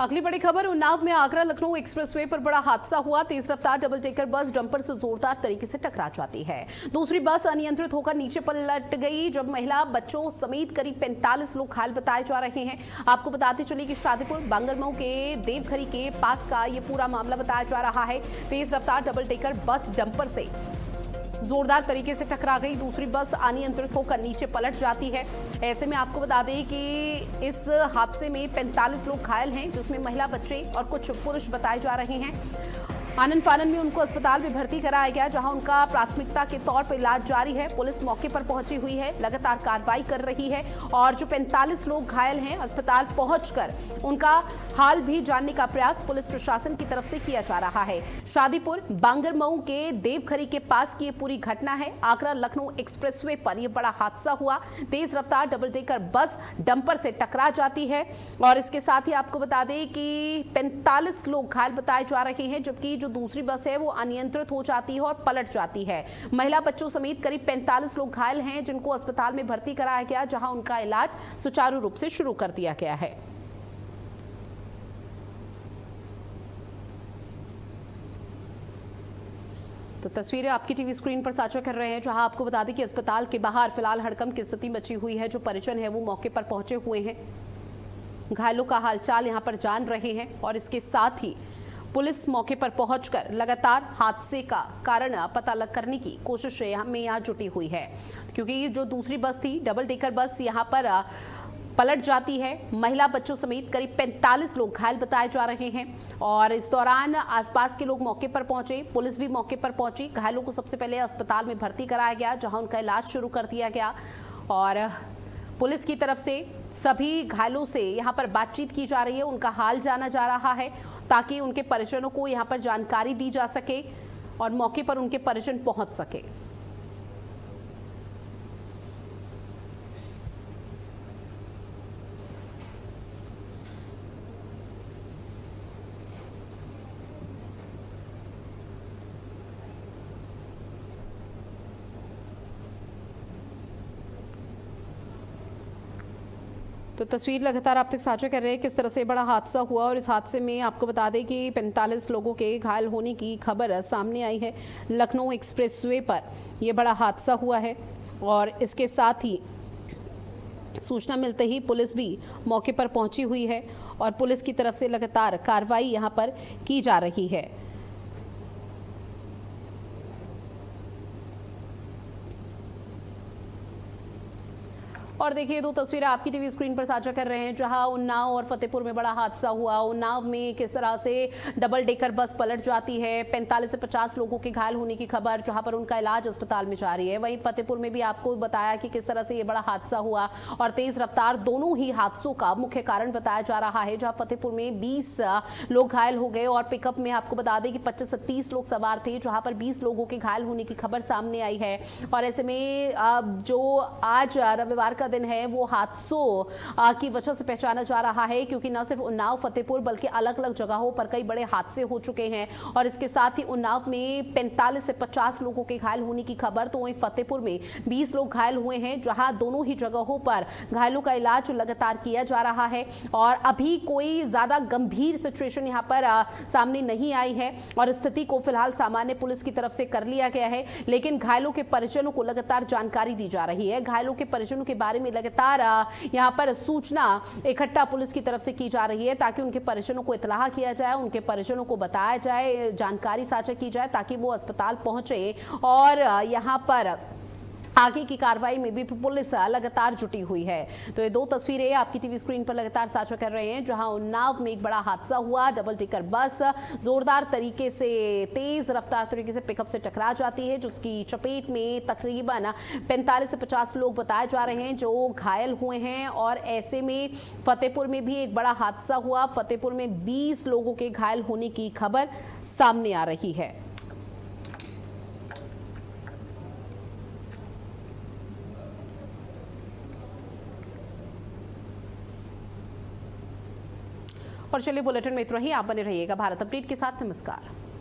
अगली बड़ी खबर, उन्नाव में आगरा लखनऊ एक्सप्रेसवे पर बड़ा हादसा हुआ। तेज रफ्तार डबल डेकर बस डंपर से जोरदार तरीके से टकरा जाती है। दूसरी बस अनियंत्रित होकर नीचे पलट गई, जब महिला बच्चों समेत करीब 45 लोग घायल बताए जा रहे हैं। आपको बताते चले कि शादीपुर बांगरमऊ के देवखरी के पास का ये पूरा मामला बताया जा रहा है। तेज रफ्तार डबल डेकर बस डंपर से जोरदार तरीके से टकरा गई। दूसरी बस अनियंत्रित होकर नीचे पलट जाती है। ऐसे में आपको बता दें कि इस हादसे में 45 लोग घायल हैं, जिसमें महिला, बच्चे और कुछ पुरुष बताए जा रहे हैं। आनंद फानन में उनको अस्पताल में भर्ती कराया गया, जहां उनका प्राथमिकता के तौर पर इलाज जारी है। पुलिस मौके पर पहुंची हुई है, लगातार कार्रवाई कर रही है और जो 45 लोग घायल हैं, अस्पताल पहुंचकर उनका हाल भी जानने का प्रयास पुलिस प्रशासन की तरफ से किया जा रहा है। शादीपुर बांगरमऊ के देवखरी के पास की ये पूरी घटना है। आगरा लखनऊ एक्सप्रेसवे पर यह बड़ा हादसा हुआ। तेज रफ्तार डबल डेकर बस डंपर से टकरा जाती है और इसके साथ ही आपको बता दें कि 45 लोग घायल बताए जा रहे हैं, जबकि जो दूसरी बस है वो अनियंत्रित हो जाती है और पलट जाती है। महिला, बच्चों समेत करीब 45 लोग घायल हैं, जिनको अस्पताल में भर्ती कराया गया, जहां उनका इलाज सुचारू रूप से शुरू कर दिया गया है। तो तस्वीरें आपकी टीवी स्क्रीन पर साझा कर रहे हैं, जहां आपको बता दें कि अस्पताल के बाहर फिलहाल हड़कंप की स्थिति मची हुई है। जो परिजन है वो मौके पर पहुंचे हुए हैं, घायलों का हालचाल यहां पर जान रहे हैं और इसके साथ ही पुलिस मौके पर पहुंचकर लगातार हादसे का कारण पता करने की कोशिश में यहाँ जुटी हुई है, क्योंकि ये जो दूसरी बस थी डबल डेकर बस यहाँ पर पलट जाती है। महिला, बच्चों समेत करीब 45 लोग घायल बताए जा रहे हैं और इस दौरान आसपास के लोग मौके पर पहुंचे, पुलिस भी मौके पर पहुंची। घायलों को सबसे पहले अस्पताल में भर्ती कराया गया, जहां उनका इलाज शुरू कर दिया गया और पुलिस की तरफ से सभी घायलों से यहां पर बातचीत की जा रही है, उनका हाल जाना जा रहा है ताकि उनके परिजनों को यहां पर जानकारी दी जा सके और मौके पर उनके परिजन पहुंच सके। तो तस्वीर लगातार आप तक साझा कर रहे हैं किस तरह से बड़ा हादसा हुआ, और इस हादसे में आपको बता दें कि 45 लोगों के घायल होने की खबर सामने आई है। लखनऊ एक्सप्रेसवे पर यह बड़ा हादसा हुआ है और इसके साथ ही सूचना मिलते ही पुलिस भी मौके पर पहुंची हुई है और पुलिस की तरफ से लगातार कार्रवाई यहां पर की जा रही है। और देखिए दो तस्वीरें आपकी टीवी स्क्रीन पर साझा कर रहे हैं जहां उन्नाव और फतेहपुर में बड़ा हादसा हुआ। उन्नाव में किस तरह से डबल डेकर बस पलट जाती है, 45 से 50 लोगों के घायल होने की खबर, जहां पर उनका इलाज अस्पताल में जारी है। वहीं फतेहपुर में भी आपको बताया कि किस तरह से ये बड़ा हादसा हुआ और तेज रफ्तार दोनों ही हादसों का मुख्य कारण बताया जा रहा है। जहां फतेहपुर में 20 लोग घायल हो गए और पिकअप में आपको बता दें कि 25 से 30 लोग सवार थे, जहां पर 20 लोगों के घायल होने की खबर सामने आई है। और ऐसे में जो आज रविवार का दिन है वो हादसों की वजह से पहचाना जा रहा है, क्योंकि न सिर्फ उन्नाव फतेहपुर बल्कि अलग अलग जगहों पर कई बड़े हादसे हो चुके हैं। और इसके साथ ही उन्नाव में 45 से 50 लोगों के घायल होने की खबर, तो वहीं फतेहपुर में 20 लोग घायल हुए हैं, जहां दोनों ही जगहों पर घायलों का इलाज लगातार किया जा रहा है। और अभी कोई ज्यादा गंभीर सिचुएशन यहां पर सामने नहीं आई है और स्थिति को फिलहाल सामान्य पुलिस की तरफ से कर लिया गया है, लेकिन घायलों के परिजनों को लगातार जानकारी दी जा रही है। घायलों के परिजनों के बारे में लगातार यहां पर सूचना इकट्ठा पुलिस की तरफ से की जा रही है, ताकि उनके परिजनों को इत्तला किया जाए, उनके परिजनों को बताया जाए, जानकारी साझा की जाए, ताकि वो अस्पताल पहुंचे। और यहां पर आगे की कार्रवाई में भी पुलिस लगातार जुटी हुई है। तो ये दो तस्वीरें आपकी टीवी स्क्रीन पर लगातार साझा कर रहे हैं, जहां उन्नाव में एक बड़ा हादसा हुआ। डबल डेकर बस जोरदार तरीके से, तेज रफ्तार तरीके से पिकअप से टकरा जाती है, जिसकी चपेट में तकरीबन 45 से 50 लोग बताए जा रहे हैं जो घायल हुए हैं। और ऐसे में फतेहपुर में भी एक बड़ा हादसा हुआ। फतेहपुर में 20 लोगों के घायल होने की खबर सामने आ रही है। और चलिए बुलेटिन में इतना ही। आप बने रहिएगा भारत अपडेट के साथ। नमस्कार।